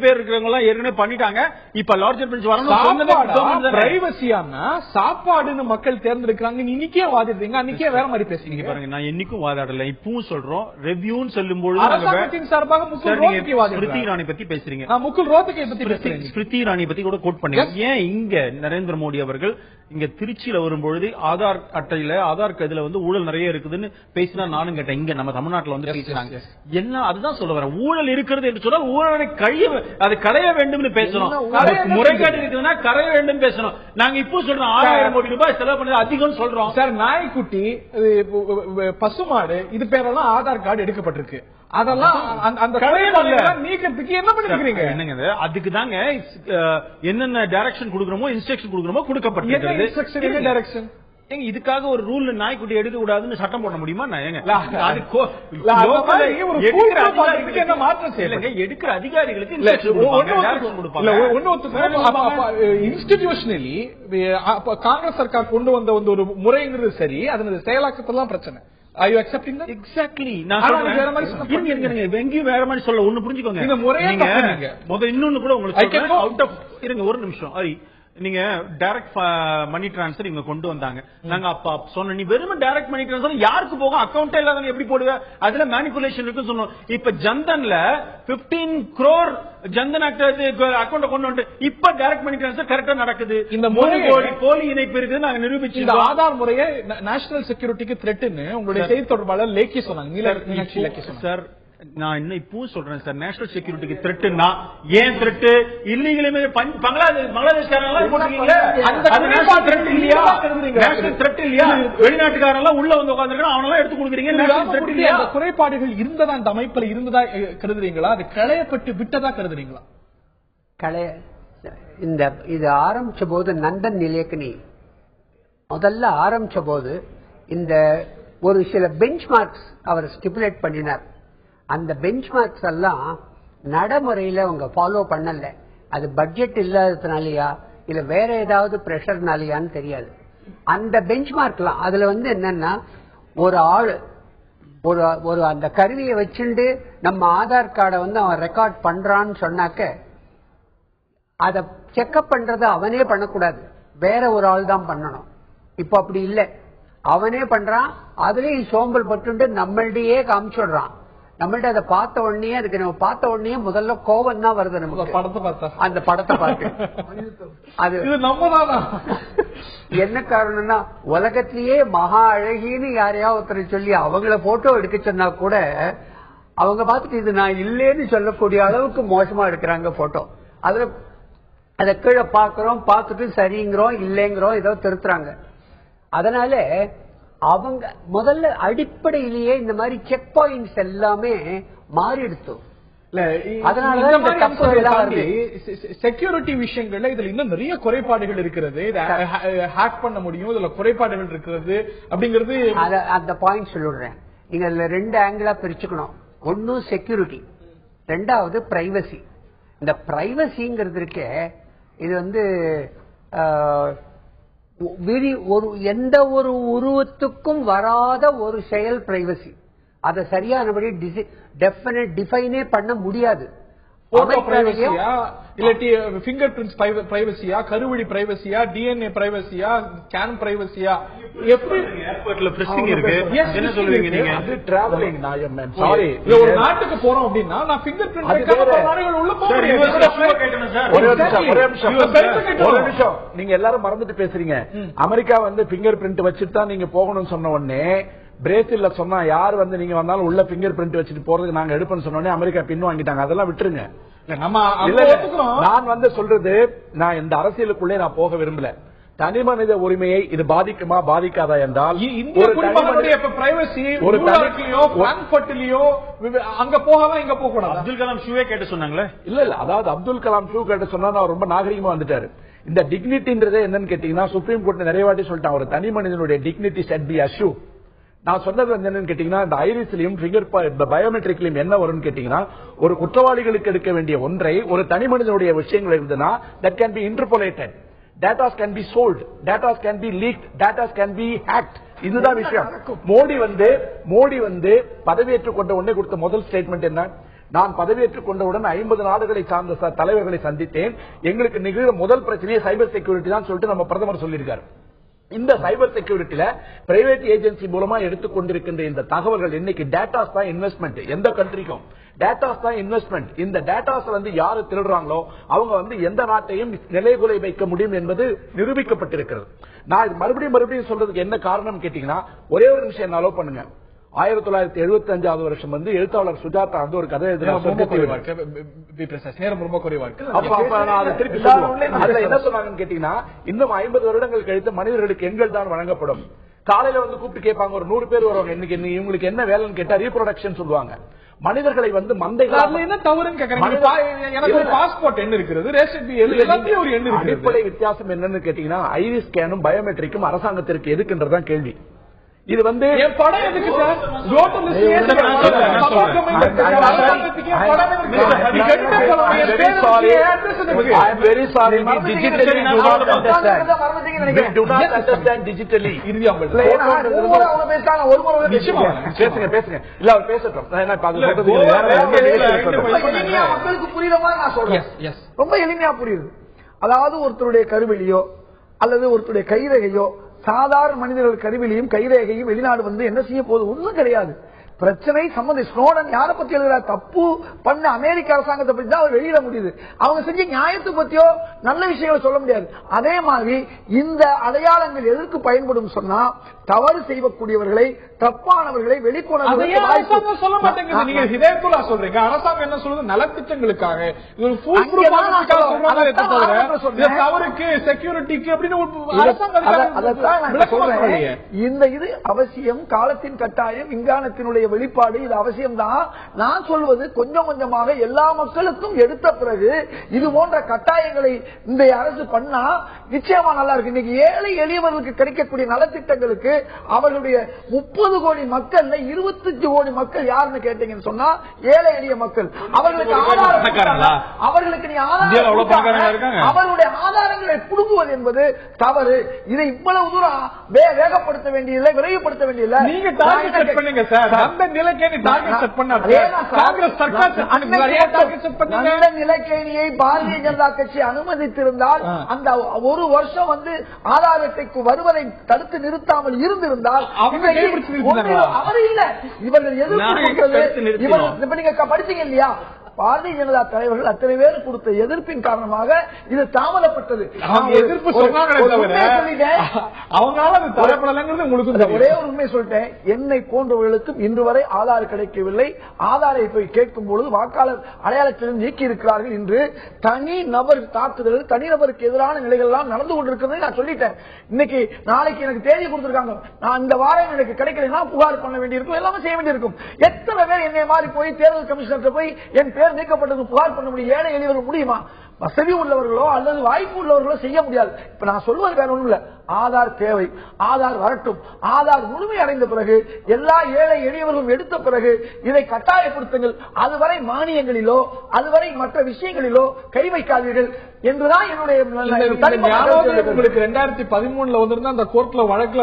பேர் இருக்கிறவங்க எல்லாம் ஏற்கனவே பண்ணிட்டாங்க. இப்ப லார்ஜர் பெஞ்ச் வரணும். பிரைவசியானா சாப்பாடுன்னு மக்கள் தேர்ந்தெடுக்கிறாங்க. இன்னைக்கே வாதிடுறீங்க, அன்னைக்கே வேற மாதிரி பேசுறீங்க. பாருங்க, நான் என்னைக்கும் வாதாடல, இப்பவும் சொல்றோம். ரெவ்யூன்னு சொல்லும்போது அரசாங்கத்தின் சார்பாக ஸ்மிருதி இரானி பத்தி பேசுறீங்க. முகுல் ரோத்தகை பத்தி பேசுறீங்க. ஸ்மிருதி இரானி பத்தி கூட கோட் பண்ணீங்க. ஏன் இங்க நரேந்திர மோடி அவர்கள் இங்க திருச்சியில வரும்பொழுது ஆதார் அட்டையில ஆதார் இதுல வந்து ஊழல் நிறைய இருக்குதுன்னு பேசினா நானும் கேட்டேன். இங்க நம்ம தமிழ்நாட்டுல வந்து பேசுறாங்க. என்ன அதுதான் சொல்ல வரேன். ஊழல் இருக்கிறது என்று சொன்னால் ஊழலை களைய வேண்டும் பேசணும். முறைகேடு இருக்குதுன்னா களைய வேண்டும் பேசணும். நாங்க இப்போ சொல்றோம் 6000 கோடி ரூபாய் செலவு பண்ணது அதிகம் சொல்றோம் சார். நாய்க்குட்டி, பசுமாடு, இது பேரெல்லாம் ஆதார் கார்டு எடுக்கப்பட்டிருக்கு. அதெல்லாம் அந்த நீக்கிறதுக்கு என்ன பண்ணிருக்கீங்க? என்னங்க அதுக்கு தாங்க என்னென்ன டைரக்ஷன் கொடுக்கறோமோ இன்ஸ்ட்ரக்ஷன் கொடுக்கறோமோ கொடுக்கப்பட்டிருக்கிறது. டைரக்ஷன் இதுக்காக ஒரு ரூல் நாய்க்குட்டி எடுக்க கூடாதுன்னு சட்டம் போட முடியுமா? எடுக்கிற அதிகாரிகளுக்கு இன்ஸ்டிடியூஷனலி காங்கிரஸ் சர்க்கார் கொண்டு வந்த ஒரு முறைங்கிறது சரி, அதனது செயலாக்கத்தான் பிரச்சனை. Are you accepting that? Exactly. வெங்கியும் வேற மாதிரி சொல்ல ஒண்ணு புரிஞ்சுக்கோங்க. இந்த முறையை முதல்ல இன்னொன்னு கூட உங்களுக்கு அவுட் ஆஃப் இருங்க ஒரு நிமிஷம். நீங்க டைரக்ட் மணி டிரான்ஸ்பர் இங்க கொண்டு வந்தாங்க. நாங்க அப்ப சொன்ன நீ வெறும் டைரக்ட் மணி டிரான்ஸ்பர் யாருக்கு போகும், அக்கௌண்ட் இல்லாதவங்க எப்படி போடுவ, அதுல மேனிபுலேஷன் இருக்குன்னு சொன்னோம். இப்ப ஜன்தன்ல 15 crore ஜன்தன் அக்கௌண்ட் கொண்டு வந்து இப்ப டைரக்ட் மணி டிரான்ஸ்பர் கரெக்டா நடக்குது. இந்த 3 கோடி போலி இணைப்பு இருக்குது நாங்க நிரூபிச்சு. இந்த ஆதார் முறையை நேஷனல் செக்யூரிட்டிக்கு த்ரெட்னு உங்களுடைய செய்தி தொடர்பாளர் லேக்கி சொன்னாங்க. சார் நான் இன்னும் இப்பவும் சொல்றேன் சார், நேஷனல் செக்யூரிட்டிக்கு த்ரெட்னா ஏன் த்ரெட் இல்லீகலுமே பங்களாதேஷ்காரங்க வெளிநாட்டுக்காரங்க எல்லாம் உள்ள வந்து உட்கார்ந்து அவனெல்லாம் எடுத்து கொடுக்குறீங்க. குறைபாடுகள் இருந்ததா இந்த அமைப்புல இருந்ததா கருதுறீங்களா, அது களையப்பட்டு விட்டதா கருதுறீங்களா? இது ஆரம்பிச்ச போது நந்தன் நிலையக்கணி முதல்ல ஆரம்பிச்ச போது இந்த ஒரு சில பெஞ்ச் மார்க்ஸ் அவர் ஸ்டிபுலேட் பண்ணினார். அந்த பெஞ்ச் மார்க்ஸ் எல்லாம் நடைமுறையில அவங்க ஃபாலோ பண்ணல. அது பட்ஜெட் இல்லாததுனாலயா இல்ல வேற ஏதாவது பிரஷர்னாலயான்னு தெரியாது. அந்த பெஞ்ச் மார்க்லாம் அதுல என்னன்னா ஒரு ஆளு ஒரு அந்த கருவியை வச்சுட்டு நம்ம ஆதார் கார்டை அவன் ரெக்கார்ட் பண்றான்னு சொன்னாக்க அத செக்அப் பண்றத அவனே பண்ணக்கூடாது, வேற ஒரு ஆள் தான் பண்ணணும். இப்ப அப்படி இல்ல, அவனே பண்றான். அதுலயும் சோம்பல் பட்டு நம்மள்டையே காமிச்சுடுறான். நம்மள்ட்ட அதை பார்த்த உடனே அதுக்கு நம்ம பார்த்த உடனே முதல்ல கோவம் தான் வருது நமக்கு. படத்தை பார்த்தா அந்த படத்தை பார்த்து அது என்ன காரணம்னா உலகத்திலேயே மகா அழகின்னு யாரையாவது ஒருத்தரை சொல்லி அவங்கள போட்டோ எடுக்க சொன்னா கூட அவங்க பார்த்துட்டு இது நான் இல்லேன்னு சொல்லக்கூடிய அளவுக்கு மோசமா எடுக்கிறாங்க போட்டோ. அதுல அதை கீழே பாக்குறோம், பார்த்துட்டு சரிங்கிறோம் இல்லைங்கிறோம் ஏதோ திருத்துறாங்க. அதனால அவங்க முதல்ல அடிப்படையிலேயே இந்த மாதிரி செக் பாயிண்ட்ஸ் எல்லாமே மாறிடுத்து. செக்யூரிட்டி விஷயங்கள்ல இதுல இன்னும் நிறைய குறைபாடுகள் இருக்கிறது. ஹேக் பண்ண முடியும், இதுல குறைபாடுகள் இருக்கிறது அப்படிங்கிறது அந்த பாயிண்ட் சொல்லிடுறேன். நீங்க இதுல 2 ஆங்கிளா பிரிச்சுக்கணும். ஒன்னு செக்யூரிட்டி, 2வது பிரைவசி. இந்த பிரைவசிங்கிறது இருக்கே இது எந்த ஒரு உருவத்துக்கும் வராத ஒரு செயல் பிரைவசி. அதை சரியானபடி டிஃபைனே பண்ண முடியாது. இல்லாட்டி பிங்கர் பிரிண்ட்ஸ் பிரைவசியா, கருவழி பிரைவசியா, டிஎன்ஏ பிரைவசியா, ஸ்கேன் பிரைவசியா, எப்படி ஏர்போர்ட்ல பிரசிங் இருக்கு என்ன சொல்லுவீங்க நீங்க? அது டிராவலிங் நாயம் மேன். சாரி, ஒரு நாட்டுக்கு போறோம் அப்படின்னா நான் பிங்கர் பிரிண்ட் நாடுகள் உள்ள போக முடியாது. ஒரு நிமிஷம் நீங்க எல்லாரும் மறந்துட்டு பேசுறீங்க. அமெரிக்கா பிங்கர் பிரிண்ட் வச்சுட்டு தான் நீங்க போகணும்னு சொன்ன உடனே பிரேசில்ல சொன்னா யார் நீங்க வந்தாலும் உள்ள பிங்கர் பிரிண்ட் வச்சுட்டு போறதுக்கு நாங்க எடுப்போம்னு சொன்னோடனே அமெரிக்கா பின் வாங்கிட்டாங்க. அதெல்லாம் விட்டுருங்க. நான் சொல்றது நான் இந்த அரசியலுக்குள்ளே நான் போக விரும்பல. தனி மனித உரிமையை இது பாதிக்குமா பாதிக்காதா என்றால் அங்க போகாம இங்க போக கூடாது. அப்துல் கலாம் ஷூவே கேட்டு சொன்னாங்களே. இல்ல அதாவது அப்துல் கலாம் ஷூ கேட்டு சொன்னா அவர் ரொம்ப நாகரிகமா வந்துட்டாரு. இந்த டிக்னிட்டின்றதே என்னன்னு கேட்டீங்கன்னா சுப்ரீம் கோர்ட் நிறைய வாட்டி சொல்லிட்டான், ஒரு தனி மனிதனுடைய டிக்னிட்டி ஷட் பி அஷ்யூ. நான் சொன்னது என்னன்னு கேட்டீங்கன்னா இந்த ஐரிஸ்லயும் பிங்கர் பயோமெட்ரிக்லயும் என்ன வரும்னு கேட்டீங்கன்னா ஒரு குற்றவாளிகளுக்கு எடுக்க வேண்டிய ஒன்றை ஒரு தனி மனிதனுடைய விஷயங்கள் இருந்ததுன்னா that can be interpolated, data can be sold, data can be leaked, data can be hacked. இதுதான் விஷயம். மோடி பதவியேற்றுக் கொண்ட உடனே கொடுத்த முதல் ஸ்டேட்மெண்ட் என்ன? நான் பதவியேற்றுக் கொண்டவுடன் 50 நாடுகளை சார்ந்த தலைவர்களை சந்தித்தேன், எங்களுக்கு நிகழ முதல் பிரச்சனையே சைபர் செக்யூரிட்டி தான் சொல்லிட்டு நம்ம பிரதமர் சொல்லியிருக்காரு. இந்த சைபர் செக்யூரிட்டியில பிரைவேட் ஏஜென்சி மூலமா எடுத்துக்கொண்டிருக்கின்ற இந்த தகவல்கள் இன்னைக்கு டேட்டாஸ் தான் இன்வெஸ்ட்மெண்ட். எந்த கண்ட்ரிக்கும் டேட்டாஸ் தான் இன்வெஸ்ட்மெண்ட். இந்த டேட்டாஸ் யாரு திருடுறாங்களோ அவங்க எந்த நாட்டையும் நிலைகுலை வைக்க முடியும் என்பது நிரூபிக்கப்பட்டிருக்கிறது. நான் மறுபடியும் சொல்றதுக்கு என்ன காரணம் கேட்டீங்கன்னா ஒரே ஒரு விஷயம் என்ன அலோவ் பண்ணுங்க. 1975 வருஷம் எழுத்தாளர் சுஜாதா ஒரு கதை எழுதினார். என்ன சொன்னாங்கன்னு கேட்டீங்கன்னா இன்னும் 50 வருடங்கள் கழித்து மனிதர்களுக்கு எண்கள் தான் வழங்கப்படும். காலையில கூப்பிட்டு கேட்பாங்க, ஒரு 100 பேர் வருவாங்க, இன்னைக்கு இவங்களுக்கு என்ன வேலைன்னு கேட்டா ரீப்ரொடக்ஷன் சொல்லுவாங்க. மனிதர்களை வந்து மந்தைகள் அதுல என்ன தவறுன்னு கேக்குறேன். எனக்கு ஒரு பாஸ்போர்ட் எண் இருக்கிறது, ரேஷன் எல்லாத்தையும் ஒரு எண் இருக்கு. அடிப்படை வித்தியாசம் என்னன்னு கேட்டீங்கன்னா ஐரிஸ் ஸ்கேனும் பயோமெட்ரிக்கும் அரசாங்கத்திற்கு எதுக்குன்றதான் கேள்வி. இது வந்து என் படம் எதுக்கு சார்? ரோட்டு டிஜிட்டலி பேசுங்க இல்ல அவர் பேசட்டும். மக்களுக்கு புரியுற மாதிரி நான் சொல்றேன், ரொம்ப எளிமையா புரியுது. அதாவது ஒருத்தருடைய கருவெளியோ அல்லது ஒருத்தருடைய கைரேகையோ சாதாரண மனிதர்கள் கருவிலையும் கைரேகையும் வெளிநாடு வந்து என்ன செய்ய போகுது? ஒண்ணும் கிடையாது. பிரச்சனை சம்பந்த ஸ்னோடன் யாரை பத்தி எழுதுறாரு? தப்பு பண்ண அமெரிக்க அரசாங்கத்தை பத்தி தான் அவர் வெளியிட முடியுது. அவங்க செஞ்ச நியாயத்தை பத்தியோ நல்ல விஷயங்களை சொல்ல முடியாது. அதே மாதிரி இந்த அடையாளங்கள் எதற்கு பயன்படும் சொன்னா, தவறு செய்யக்கூடியவர்களை, தப்பானவர்களை வெளிக்கொணர்வு சொல்ல மாட்டேங்குது. நீங்க ஹிதாயத்துல்லா சொல்றீங்க, அரசாங்கம் என்ன சொல்றது? நலத்திட்டங்களுக்காக, தவறுக்கு செக்யூரிட்டிக்கு அப்படின்னு இந்த இது அவசியம், காலத்தின் கட்டாயம், விஞ்ஞானத்தினுடைய வெளிப்பாடு, இது அவசியம் தான். நான் சொல்வது கொஞ்சம் கொஞ்சமாக எல்லா மக்களுக்கும் எடுத்த பிறகு இது போன்ற கட்டாயங்களை இந்த அரசு பண்ணா நிச்சயமா நல்லா இருக்கு. இன்னைக்கு ஏழை எளியவர்களுக்கு கிடைக்கக்கூடிய நலத்திட்டங்களுக்கு அவர்களுடைய 30 கோடி மக்கள் 25 கோடி மக்கள் யாருன்னு கேட்டீங்கன்னு சொன்னா ஏழை எளிய மக்கள். அவர்களுக்கு அவர்களுக்கு நீ அவர்களுடைய ஆதாரங்களை புடுங்குவது என்பது தவறு. இதை இவ்வளவு தூரம் வேகப்படுத்த வேண்டியதில்லை, விரைவுபடுத்த வேண்டியதில்லை. நீங்க டார்கெட் செட் பண்ணுங்க சார். அந்த நிலைக்கே நீ டார்கெட் செட் பண்ணாத. காங்கிரஸ் சர்க்கார் அந்த நிலைக்கேணியை பாரதிய ஜனதா கட்சி அனுமதித்திருந்தால், அந்த ஒரு வருஷம் வந்து ஆதார் அட்டைக்கு வருவதை தடுத்து நிறுத்தாமல் இருந்திருந்தால் அவர் இல்ல, இவர்கள் எதிர்ப்பு நீங்க படிச்சீங்க இல்லையா? பாரதிய ஜனதா தலைவர்கள் அத்தனை பேர் கொடுத்த எதிர்ப்பின் காரணமாக இது தாமதப்பட்டது. எதிர்ப்பு ஒரே ஒரு உண்மை சொல்லிட்டேன். என்னை போன்றவர்களுக்கும் இன்று வரை ஆதார் கிடைக்கவில்லை. ஆதாரை போய் கேட்கும் பொழுது வாக்காளர் அடையாளத்திலிருந்து நீக்கி இருக்கிறார்கள். இன்று தனி நபர் தாக்குதல், தனிநபருக்கு எதிரான நிலைகள் எல்லாம் நடந்து கொண்டிருக்கிறது நான் சொல்லிட்டேன். இன்னைக்கு நாளைக்கு எனக்கு தேதி கொடுத்திருக்காங்க, நான் இந்த வாரம் எனக்கு கிடைக்கலைன்னா புகார் பண்ண வேண்டியிருக்கும், எல்லாமே செய்ய வேண்டியிருக்கும். எத்தனை பேர் என்னை மாதிரி போய் தேர்தல் கமிஷனர் போய் என் பேர் நீக்கப்பட்டது புகார் பண்ண முடியும்? ஏழை எளியவர்கள் முடியுமா? வசதி உள்ளவர்களோ அல்லது வாய்ப்பு உள்ளவர்களோ செய்ய முடியாது. இப்ப நான் சொல்வது வேற ஒன்றும் இல்ல, ஆதார் தேவை, ஆதார் வரட்டும். ஆதார் முழுமை அடைந்த பிறகு, எல்லா ஏழை எளியவர்களும் எடுத்த பிறகு இதை கட்டாயப்படுத்துங்கள். அதுவரை மானியங்களிலோ அதுவரை மற்ற விஷயங்களிலோ கை வைக்காதீர்கள் என்றுதான் என்னுடைய உங்களுக்கு 2013 வந்திருந்தா அந்த கோர்ட்ல வழக்குல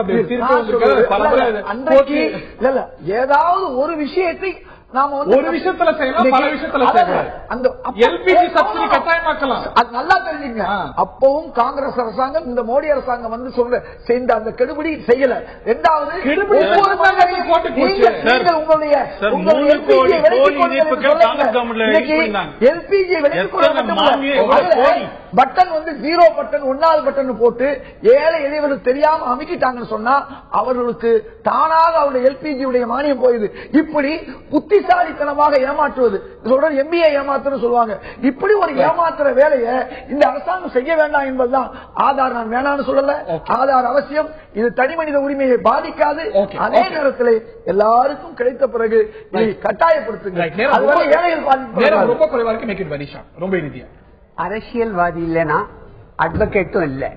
அன்றைக்கு இல்ல ஏதாவது ஒரு விஷயத்தை நாம ஒரு விஷயத்துல செய்யலாம், பல விஷயத்துல செய்யலாம். அந்த எல்பிஜி சப்சிடி கட்டாயமாக்கலாம். அது நல்லா தெரிஞ்சுங்க. அப்பவும் காங்கிரஸ் அரசாங்கம், இந்த மோடி அரசாங்கம் வந்து சொல்ற செய்த அந்த கெடுபிடி செய்யல. இரண்டாவது எல்பிஜி பட்டன் வந்து 0 பட்டன் 1வது பட்டன் போட்டு ஏழை எளியவர்கள் தெரியாம அமைக்கிட்டாங்கன்னு சொன்னா அவர்களுக்கு தானாக அவருடைய எல்பிஜி உடைய மானியம் போயுது. இப்படி புத்திசாலித்தனமாக ஏமாற்றுவது, எம்பிஏ ஏமாத்துன்னு சொல்லுவாங்க. இப்படி ஒரு ஏமாத்துற வேலையை இந்த அரசாங்கம் செய்ய வேண்டாம் என்பதுதான். ஆதார் நான் வேணான்னு சொல்லல, ஆதார் அவசியம். இது தனி மனித உரிமையை பாதிக்காது. அதே நேரத்தில் எல்லாருக்கும் கிடைத்த பிறகு கட்டாயப்படுத்துங்க. அதுவரை ஏழைகள் பாதிப்பு ரொம்ப குறைவா இருக்கு. ரொம்ப இறுதியா அரசியல்வாதி இல்லைன்னா அட்வொகேட்டும் இல்லை.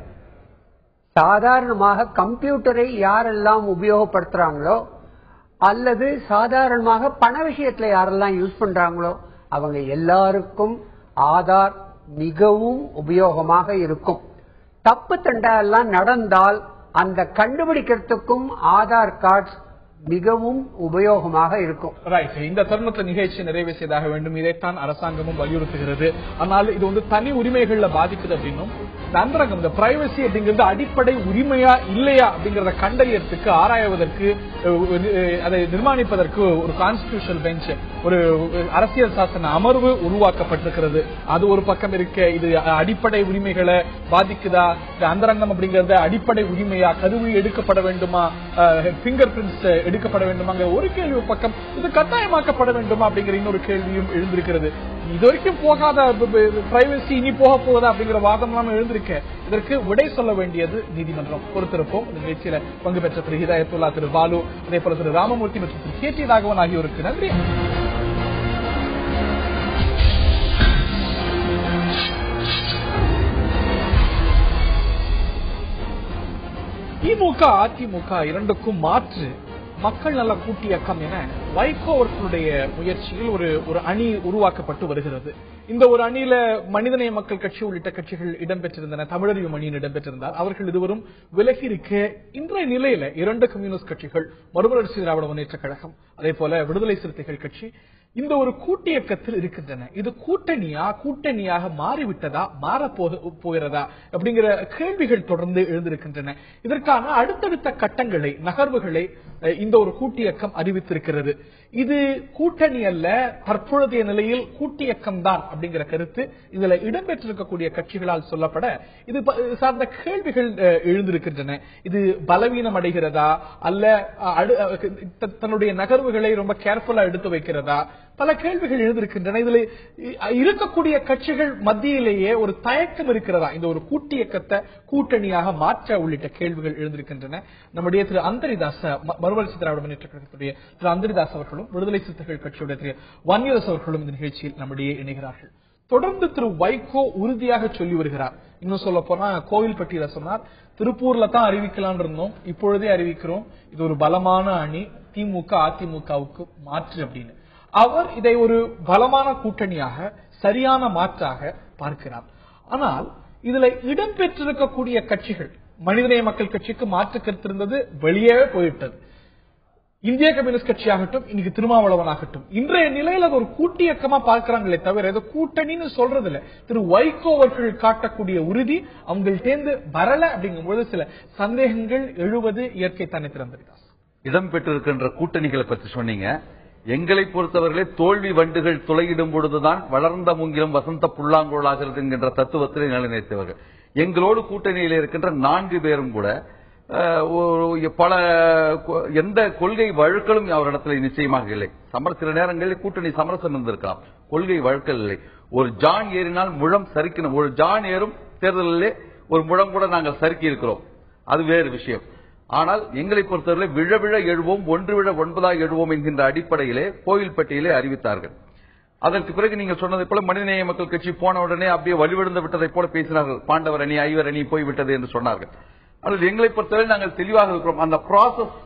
சாதாரணமாக கம்ப்யூட்டரை யாரெல்லாம் உபயோகப்படுத்துறாங்களோ அல்லது சாதாரணமாக பண விஷயத்துல யாரெல்லாம் யூஸ் பண்றாங்களோ அவங்க எல்லாருக்கும் ஆதார் மிகவும் உபயோகமாக இருக்கும். தப்பு தண்டா எல்லாம் நடந்தால் அந்த கண்டுபிடிக்கிறதுக்கும் ஆதார் கார்டு மிகவும் உபயோகமாக இருக்கும். இந்த தருணத்தில் நிகழ்ச்சி நிறைவு செய்தாக வேண்டும். இதைத்தான் அரசாங்கமும் வலியுறுத்துகிறது. ஆனால் இது வந்து தனி உரிமைகள்ல பாதிக்குது அப்படின்னும், அந்தரங்கம் இந்த பிரைவசி அப்படிங்கிறது அடிப்படை உரிமையா இல்லையா அப்படிங்கறத கண்டறியறதுக்கு, ஆராய்வதற்கு, அதை நிர்மாணிப்பதற்கு ஒரு கான்ஸ்டிடியூஷனல் பெஞ்ச், ஒரு அரசியல் சாசன அமர்வு உருவாக்கப்பட்டிருக்கிறது. அது ஒரு பக்கம் இருக்க, இது அடிப்படை உரிமைகளை பாதிக்குதா, அந்தரங்கம் அப்படிங்கறத அடிப்படை உரிமையா, கருவி எடுக்கப்பட வேண்டுமா, பிங்கர் பிரிண்ட்ஸ் எடுக்கப்பட வேண்டுமாங்க ஒரு கேள்வி பக்கம், இது கட்டாயமாக்கப்பட வேண்டுமா அப்படிங்கிற இன்னொரு கேள்வியும் எழுந்திருக்கிறது. இது வரைக்கும் போகாத பிரைவசி இனி போக போகுதா அப்படிங்கிற வாதம் எல்லாம் எழுந்திருக்க, இதற்கு விடை சொல்ல வேண்டியது நீதிமன்றம். பொறுத்திருப்போம். இந்த நிகழ்ச்சியில பங்கு பெற்ற திரு ஹிதாயத்துல்லா, திரு பாலு, அதே போல திரு ராமமூர்த்தி மற்றும் திரு கே டி ராகவன் ஆகியோருக்கு நன்றி. திமுக அதிமுக இரண்டுக்கும் மாற்று மக்கள் நல கூட்டு இயக்கம் என வைகோ அவர்களுடைய முயற்சியில் ஒரு அணி உருவாக்கப்பட்டு வருகிறது. இந்த ஒரு அணியில மனிதநேய மக்கள் கட்சி உள்ளிட்ட கட்சிகள் இடம்பெற்றிருந்தன. தமிழறிவு அணியின் இடம்பெற்றிருந்தார். அவர்கள் இதுவரும் விலகி இருக்க இன்றைய நிலையில 2 கம்யூனிஸ்ட் கட்சிகள், மறுமலர்ச்சி திராவிட முன்னேற்ற கழகம், அதே போல விடுதலை சிறுத்தைகள் கட்சி இந்த ஒரு கூட்டு இயக்கத்தில் இருக்கின்றன. இது கூட்டணியாக மாறிவிட்டதா, மாறப்போகிறதா அப்படிங்கிற கேள்விகள் தொடர்ந்து எழுந்திருக்கின்றன. இதற்கான அடுத்தடுத்த கட்டங்களை, நகர்வுகளை இந்த ஒரு கூட்டு இயக்கம் அறிவித்திருக்கிறது. இது கூட்டணி அல்ல, தற்பொழுதைய நிலையில் கூட்டு இயக்கம் தான் அப்படிங்கிற கருத்து இதுல இடம்பெற்றிருக்கக்கூடிய கட்சிகளால் சொல்லப்பட இது சார்ந்த கேள்விகள் எழுந்திருக்கின்றன. இது பலவீனம் அடைகிறதா, அல்ல தன்னுடைய நகர்வுகளை ரொம்ப கேர்ஃபுல்லா எடுத்து வைக்கிறதா, பல கேள்விகள் எழுந்திருக்கின்றன. இதுல இருக்கக்கூடிய கட்சிகள் மத்தியிலேயே ஒரு தயக்கம் இருக்கிறதா, இந்த ஒரு கூட்டு இயக்கத்தை கூட்டணியாக மாற்ற உள்ளிட்ட கேள்விகள் எழுந்திருக்கின்றன. நம்முடைய திரு அந்தரிதாஸ், மறுமலர்ச்சி திராவிட முன்னேற்ற கழகத்துடைய திரு அந்தரிதாஸ் அவர்களும், விடுதலை சிறுத்தைகள் கட்சியுடைய திரு வன்னியரசு அவர்களும் இந்த நிகழ்ச்சியில் நம்முடைய இணைகிறார்கள். தொடர்ந்து திரு வைகோ உறுதியாக சொல்லி வருகிறார். இன்னும் சொல்ல போனா கோவில்பட்டியில சொன்னார், திருப்பூர்ல தான் அறிவிக்கலாம் இருந்தோம், இப்பொழுதே அறிவிக்கிறோம், இது ஒரு பலமான அணி, திமுக அதிமுகவுக்கு மாற்று அப்படின்னு. அவர் இதை ஒரு பலமான கூட்டணியாக, சரியான மாற்றாக பார்க்கிறார். ஆனால் இதுல இடம்பெற்றிருக்கக்கூடிய கட்சிகள், மனிதநேய மக்கள் கட்சிக்கு மாற்று கருத்து இருந்தது, வெளியே போயிட்டது. இந்திய கம்யூனிஸ்ட் கட்சியாகட்டும், இன்னைக்கு திருமாவளவன் ஆகட்டும், இன்றைய நிலையில ஒரு கூட்டு இயக்கமா பார்க்கிறாங்களே தவிர ஏதோ கூட்டணின்னு சொல்றது இல்ல. திரு வைகோ அவர்கள் காட்டக்கூடிய உறுதி அவங்கள்டேந்து வரல அப்படிங்கும்போது சில சந்தேகங்கள் எழுவது இயற்கை தானே. திறந்திருக்காஸ் இடம்பெற்றிருக்கின்ற கூட்டணிகளை பற்றி சொன்னீங்க. எங்களை பொறுத்தவர்களே தோல்வி வண்டுகள் துளையிடும் பொழுதுதான் வளர்ந்த மூங்கிலும் வசந்த புல்லாங்கோளாகிறது என்கின்ற தத்துவத்திலே நிலைநிறுத்தவர்கள். எங்களோடு கூட்டணியில் இருக்கின்ற 4 பேரும் கூட பல எந்த கொள்கை வழுக்களும் அவரிடத்தில் நிச்சயமாக இல்லை. சில நேரங்களில் கூட்டணி சமரசம் இருந்திருக்கலாம், கொள்கை வழுக்கல் இல்லை. ஒரு ஜான் ஏறினால் முழம் சறுக்கணும். ஒரு ஜான் ஏறும் தேர்தலிலே ஒரு முழம் கூட நாங்கள் சறுக்கி இருக்கிறோம், அது வேறு விஷயம். ஆனால் எங்களை பொறுத்தவரை விழ விழ எழுவோம், 1 விழ 9 எழுவோம் என்கின்ற அடிப்படையிலே கோயில்பட்டியிலே அறிவித்தார்கள். அதற்கு பிறகு நீங்கள் சொன்னதை போல மனிதநேய மக்கள் கட்சி போன உடனே அப்படியே வலுவிழந்து விட்டதை போல பேசினார்கள். பாண்டவர் அணி, ஐவர் அணி போய்விட்டது என்று சொன்னார்கள். ஆனால் எங்களை பொறுத்தவரை நாங்கள் தெளிவாக இருக்கிறோம். அந்த ப்ராசஸ்,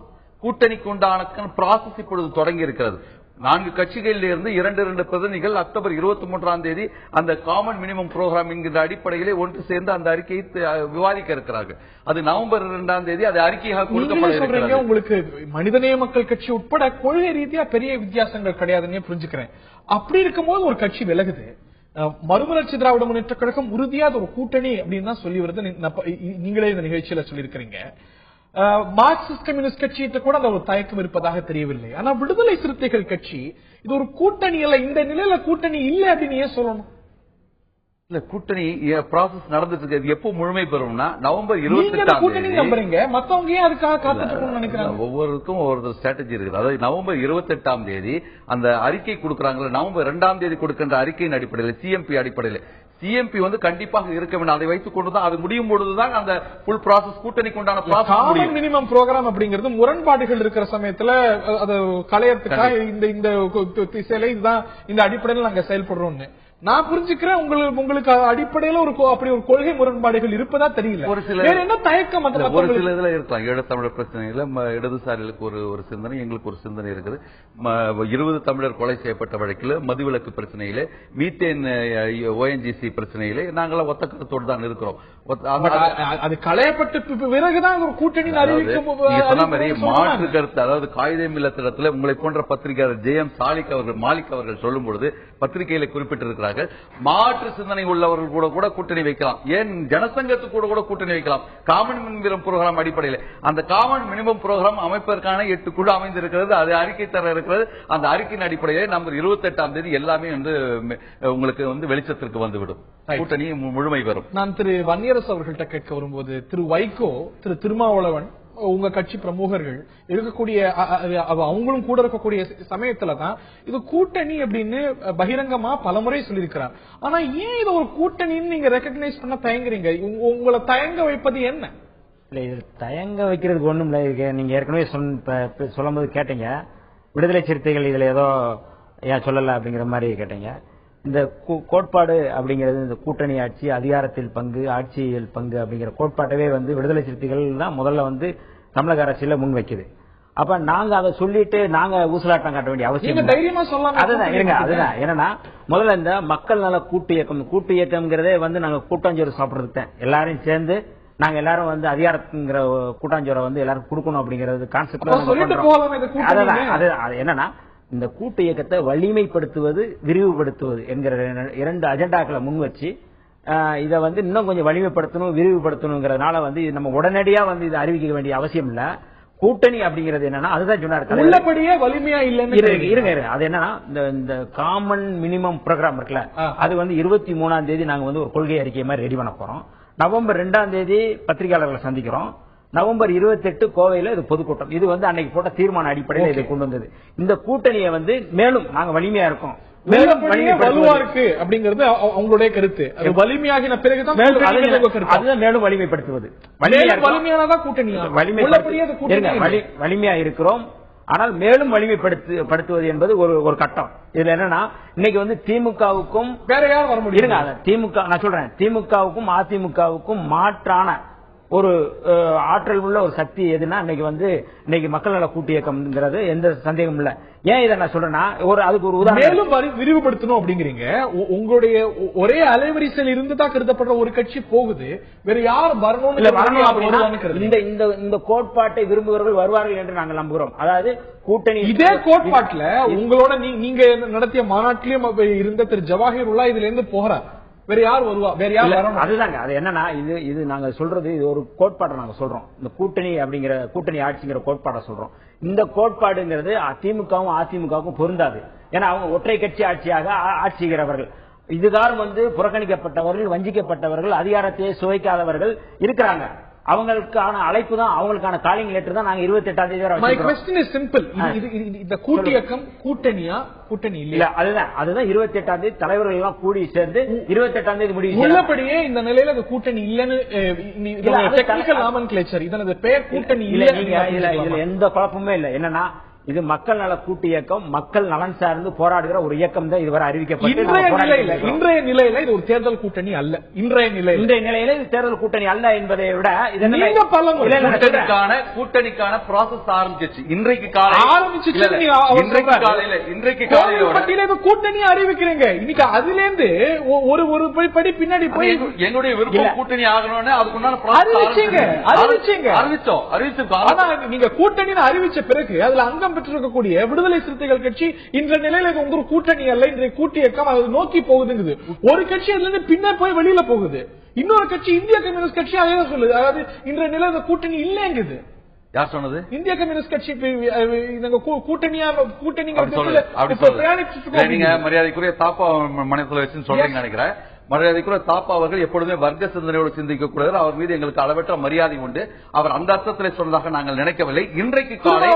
கூட்டணிக்கு உண்டான ப்ராசஸ் இப்பொழுது தொடங்கி இருக்கிறது. 4 கட்சிகளில் இருந்து 2 பிரதிநிதிகள் அக்டோபர் 23ஆம் தேதி அந்த காமன் மினிமம் புரோகிராம் என்கிற அடிப்படையிலே ஒன்று சேர்ந்து அந்த அறிக்கையை விவாதிக்க இருக்கிறார்கள். அது நவம்பர் 2ஆம் தேதி அது அறிக்கையாக கொடுக்கப்பட. உங்களுக்கு மனிதநேய மக்கள் கட்சி உட்பட கொள்கை ரீதியா பெரிய வித்தியாசங்கள் கிடையாதுன்னு புரிஞ்சுக்கிறேன். அப்படி இருக்கும்போது ஒரு கட்சி விலகுது, மறுமலர்ச்சி திராவிட முன்னேற்ற கழகம் உறுதியா ஒரு கூட்டணி அப்படின்னு தான் சொல்லி வருது. நீங்களே இந்த நிகழ்ச்சியில சொல்லியிருக்கிறீங்க. மார்க்சிஸ்ட் கம்யூனிஸ்ட் கட்சியிட்ட கூட அந்த ஒரு தயக்கம் இருப்பதாக தெரியவில்லை. ஆனா விடுதலை சிறுத்தைகள் கட்சி இது ஒரு கூட்டணி இல்ல, இந்த நிலையில கூட்டணி இல்ல அப்படின்னு ஏன் சொல்லணும்? இல்ல, கூட்டணி ப்ராசஸ் நடந்துட்டு இருக்கு. எப்போ முழுமை பெறும்னா நவம்பர் 28 நம்புறீங்க, மத்தவங்க ஏன் அதுக்காக காத்துட்டு நினைக்கிறாங்க? ஒவ்வொருக்கும் ஒவ்வொரு ஸ்ட்ராட்டஜி இருக்குது. அதாவது நவம்பர் 28ஆம் தேதி அந்த அறிக்கை கொடுக்கறாங்க. நவம்பர் 2ஆம் தேதி கொடுக்கின்ற அறிக்கையின் அடிப்படையில், சிஎம்பி அடிப்படையில், சிஎம்பி கண்டிப்பாக இருக்க வேண்டும். அதை வைத்துக் கொண்டுதான் அது முடியும் பொழுதுதான் அந்த ஃபுல் ப்ராசஸ், கூட்டணிக்கு உண்டான காமன் மினிமம் ப்ரோகிராம் அப்படிங்கிறது முரண்பாடுகள் இருக்கிற சமயத்துல அது களையறதுக்காக இந்த திசையில இதுதான் இந்த அடிப்படையில் நாங்க செயல்படுறோம்னு நான் புரிஞ்சுக்கிறேன். உங்களுக்கு அடிப்படையில அப்படி ஒரு கொள்கை முரண்பாடுகள் இருப்பதா தெரியல. ஒரு சில என்ன தயக்கம் ஒரு சில இதுல இருக்கலாம். ஈழத்தமிழர் பிரச்சனையில இடதுசாரிகளுக்கு ஒரு சிந்தனை, எங்களுக்கு ஒரு சிந்தனை இருக்குது. 20 தமிழர் கொலை செய்யப்பட்ட வழக்கில், மதுவிலக்கு பிரச்சனையிலே, மீத்தேன் ONGC பிரச்சனையிலே நாங்களாம் ஒத்த கருத்தோடு தான் இருக்கிறோம். அது களையப்பட்ட பிறகுதான் ஒரு கூட்டணி மாற்று கருத்து. அதாவது காயிதே மில்லத்திடத்தில் உங்களை போன்ற பத்திரிகையாளர் JM மாலிக் அவர்கள் சொல்லும் பொழுது பத்திரிகையில குறிப்பிட்டிருக்கிறார்கள், மாற்று சிந்தனை உள்ளவர்கள் கூட கூட்டணி வைக்கலாம். ஏன் ஜனசங்கத்துக்கு கூட கூட்டணி வைக்கலாம். காமன் மினிமம் புரோகிராம் அடிப்படையில் அந்த காமன் மினிமம் புரோகிராம் அமைப்பதற்கான 8 குழு அமைந்திருக்கிறது. அது அறிக்கை தர இருக்கிறது. அந்த அறிக்கையின் அடிப்படையிலே நவம்பர் 28ஆம் தேதி எல்லாமே உங்களுக்கு வெளிச்சத்திற்கு வந்துவிடும், கூட்டணி முழுமை பெறும். நான் திரு வன்னியரசு அவர்கள்ட்ட கேட்க வரும்போது, திரு வைகோ, திரு திருமாவளவன், உங்க கட்சி பிரமுகர்கள் இருக்கக்கூடிய அவங்களும் கூட இருக்கக்கூடிய சமயத்துலதான் இது கூட்டணி அப்படின்னு பகிரங்கமா பலமுறை சொல்லியிருக்கிறார். ஆனா ஏன் இது ஒரு கூட்டணின்னு நீங்க ரெகக்னைஸ் பண்ண தயங்குறீங்க? உங்களை தயங்க வைப்பது என்ன? இல்ல, இது தயங்க வைக்கிறதுக்கு ஒண்ணும் இல்ல. நீங்க ஏற்கனவே சொல்லும் போது கேட்டீங்க, விடுதலை சிறுத்தைகள் இதுல ஏதோ ஏன் சொல்லல அப்படிங்கிற மாதிரி கேட்டீங்க. இந்த கோட்பாடு அப்படிங்கிறது இந்த கூட்டணி ஆட்சி, அதிகாரத்தில் பங்கு, ஆட்சியில் பங்கு அப்படிங்கிற கோட்பாட்டவே வந்து விடுதலை சிறுத்தைகள் தான் முதல்ல வந்து தமிழக அரசியல முன் வைக்குது. அப்ப நாங்க அதை சொல்லிட்டு நாங்க ஊசலாட்டம் காட்ட வேண்டிய அவசியம் தைரியமா சொல்லலாம். அதுதான் என்னன்னா முதல்ல இந்த மக்கள் நல கூட்டு இயக்கம்ங்கிறதே வந்து நாங்க கூட்டாஞ்சோறு சாப்பிடுறது எல்லாரையும் சேர்ந்து நாங்க எல்லாரும் வந்து அதிகாரத்துங்கிற கூட்டாஞ்சோரை வந்து எல்லாரும் கொடுக்கணும் அப்படிங்கறது கான்செப்ட். அது என்னன்னா இந்த கூட்டு இயக்கத்தை வலிமைப்படுத்துவது, விரிவுபடுத்துவது என்கிற 2 அஜெண்டாக்களை முன் வச்சு இதை வந்து இன்னும் கொஞ்சம் வலிமைப்படுத்தணும், விரிவுபடுத்தணுங்கிறதுனால வந்து நம்ம உடனடியா வந்து இதை அறிவிக்க வேண்டிய அவசியம் இல்ல. கூட்டணி அப்படிங்கிறது என்னன்னா அதுதான் சொன்னாரு, உள்ளபடியே வலிமையா இல்லன்னு இருங்க. அது என்னன்னா இந்த காமன் மினிமம் ப்ரோக்ராம் இருக்குல்ல, அது வந்து 23ஆம் தேதி நாங்க வந்து ஒரு கொள்கை அறிக்கை மாதிரி ரெடி பண்ண போறோம். நவம்பர் 2ஆம் தேதி பத்திரிகையாளர்களை சந்திக்கிறோம். நவம்பர் 28 கோவையில இது பொதுக்கூட்டம். இது வந்து அன்னைக்கு போட்ட தீர்மான அடிப்படையில் இதை கொண்டு வந்தது. இந்த கூட்டணியை வந்து மேலும் நாங்க வலிமையா இருக்கோம், மேலும் வலுவா இருக்கு அப்படிங்கிறது அவங்களுடைய கருத்து. அது வலிமையாகின பிறகுதான் அதுதான் மேலும் வலிமைப்படுத்துவது. வலிமையானதான் கூட்டணி, வலிமையா இருக்கிறோம். ஆனால் மேலும் வலிமைப்படுத்துவது என்பது ஒரு கட்டம். இதுல என்னன்னா இன்னைக்கு வந்து திமுகவுக்கும் வேற யாரும் வர முடியும். திமுக நான் சொல்றேன், திமுகவுக்கும் அதிமுகவுக்கும் மாற்றான ஒரு ஆற்றல் உள்ள ஒரு சக்தி எதுனா இன்னைக்கு மக்கள் நல கூட்டு இயக்கம்ங்கிறது எந்த சந்தேகம் இல்ல. ஏன் இதை நான் சொல்றேன்னா அதுக்கு ஒரு உதாரணம் மேலும் விரிவுபடுத்தணும் அப்படிங்கிறீங்க. உங்களுடைய ஒரே அலைவரிசையில் இருந்துதான் கருதப்படுற ஒரு கட்சி போகுது, வேற யார் வரணும் இந்த கோட்பாட்டை விரும்புவர்கள் வருவார்கள் என்று நாங்கள் நம்புகிறோம். அதாவது கூட்டணி இதே கோட்பாட்டுல உங்களோட நீங்க நடத்திய மாநாட்டிலும் இருந்த திரு ஜவாஹிருல்லா இதுல இருந்து போறார், வேற யார் வருவா, வேற யார் வரணும்? அதுதாங்க. அது என்னன்னா இது நாங்க சொல்றது இது ஒரு கோட்பாட்டை நாங்க சொல்றோம். இந்த கூட்டணி ஆட்சிங்கிற கோட்பாட்டை சொல்றோம். இந்த கோட்பாடுங்கிறது திமுகவும் அதிமுகவும் பொருந்தாது. ஏன்னா அவங்க ஒற்றை கட்சி ஆட்சியாக ஆட்சிக்கிறவர்கள், இதுகாரம் வந்து புறக்கணிக்கப்பட்டவர்கள், வஞ்சிக்கப்பட்டவர்கள், அதிகாரத்தையே சுவைக்காதவர்கள் இருக்கிறாங்க. அவங்களுக்கான அழைப்பு தான், அவங்களுக்கான காலிங் லெட்டர் தான் நாங்க 28ஆம் தேதி வரை. My question is simple. இந்த கூட்டு இயக்கம் கூட்டணியா கூட்டணி இல்ல? அதுதான் 28ஆம் தேதி தலைவர்கள் எல்லாம் கூடி சேர்ந்து 28ஆம் தேதி முடிவு. உள்ளபடியே இந்த நிலையில அது கூட்டணி இல்லன்னு டெக்னிக்கல் நாமன்கிளேச்சர், இதனது பெயர் கூட்டணி இல்ல. இதுல எந்த குழப்பமே இல்ல. என்னன்னா இது மக்கள் நல கூட்டு இயக்கம், மக்கள் நலன் சார்ந்து போராடுகிற ஒரு இயக்கம் தான் இதுவரை அறிவிக்கப்பட்டு. இன்றைய நிலையில இது ஒரு தேர்தல் கூட்டணி அல்ல. இன்றைய நிலையில இது தேர்தல் கூட்டணி அல்ல என்பதை விட கூட்டணிக்கான ப்ராசஸ் ஆரம்பிச்சு இன்றைக்கு காலையில கூட்டணி அறிவிக்கிறீங்க. இன்னைக்கு அதுல இருந்து ஒரு படி பின்னாடி போய் என்னுடைய விருப்பம் கூட்டணி ஆகணும்னு அதுக்குண்டான அறிவிச்சோம். நீங்க கூட்டணி அறிவிச்ச பிறகு அதுல அங்கம் பெற்றிருக்கக்கூடிய விடுதலை சிறுத்தைகள் கட்சி இன்ற நிலையில உங்க கூட்டணி அல்ல, இன்றைய கூட்டு இயக்கம் அதை நோக்கி போகுதுங்குது. ஒரு கட்சி அதுல இருந்து பின்ன போய் வெளியில போகுது, இன்னொரு கட்சி இந்திய கம்யூனிஸ்ட் கட்சி அதே சொல்லுது. அதாவது இன்றைய நிலையில கூட்டணி இல்லங்குது. யார் சொன்னது? இந்திய கம்யூனிஸ்ட் கட்சி கூட்டணியா நீங்க மரியாதைக்குரிய தாப்பா மனசுல வச்சு சொல்றீங்க நினைக்கிறேன். மரியாதைக்குரிய தாப்பா அவர்கள் எப்பொழுதுமே வர்க்க சிந்தனையோடு சிந்திக்கக்கூடாது. அவர் மீது எங்களுக்கு அளவற்ற மரியாதை உண்டு. அவர் அந்த அர்த்தத்தில் சொன்னதாக நாங்கள் நினைக்கவில்லை. இன்றைக்கு காலை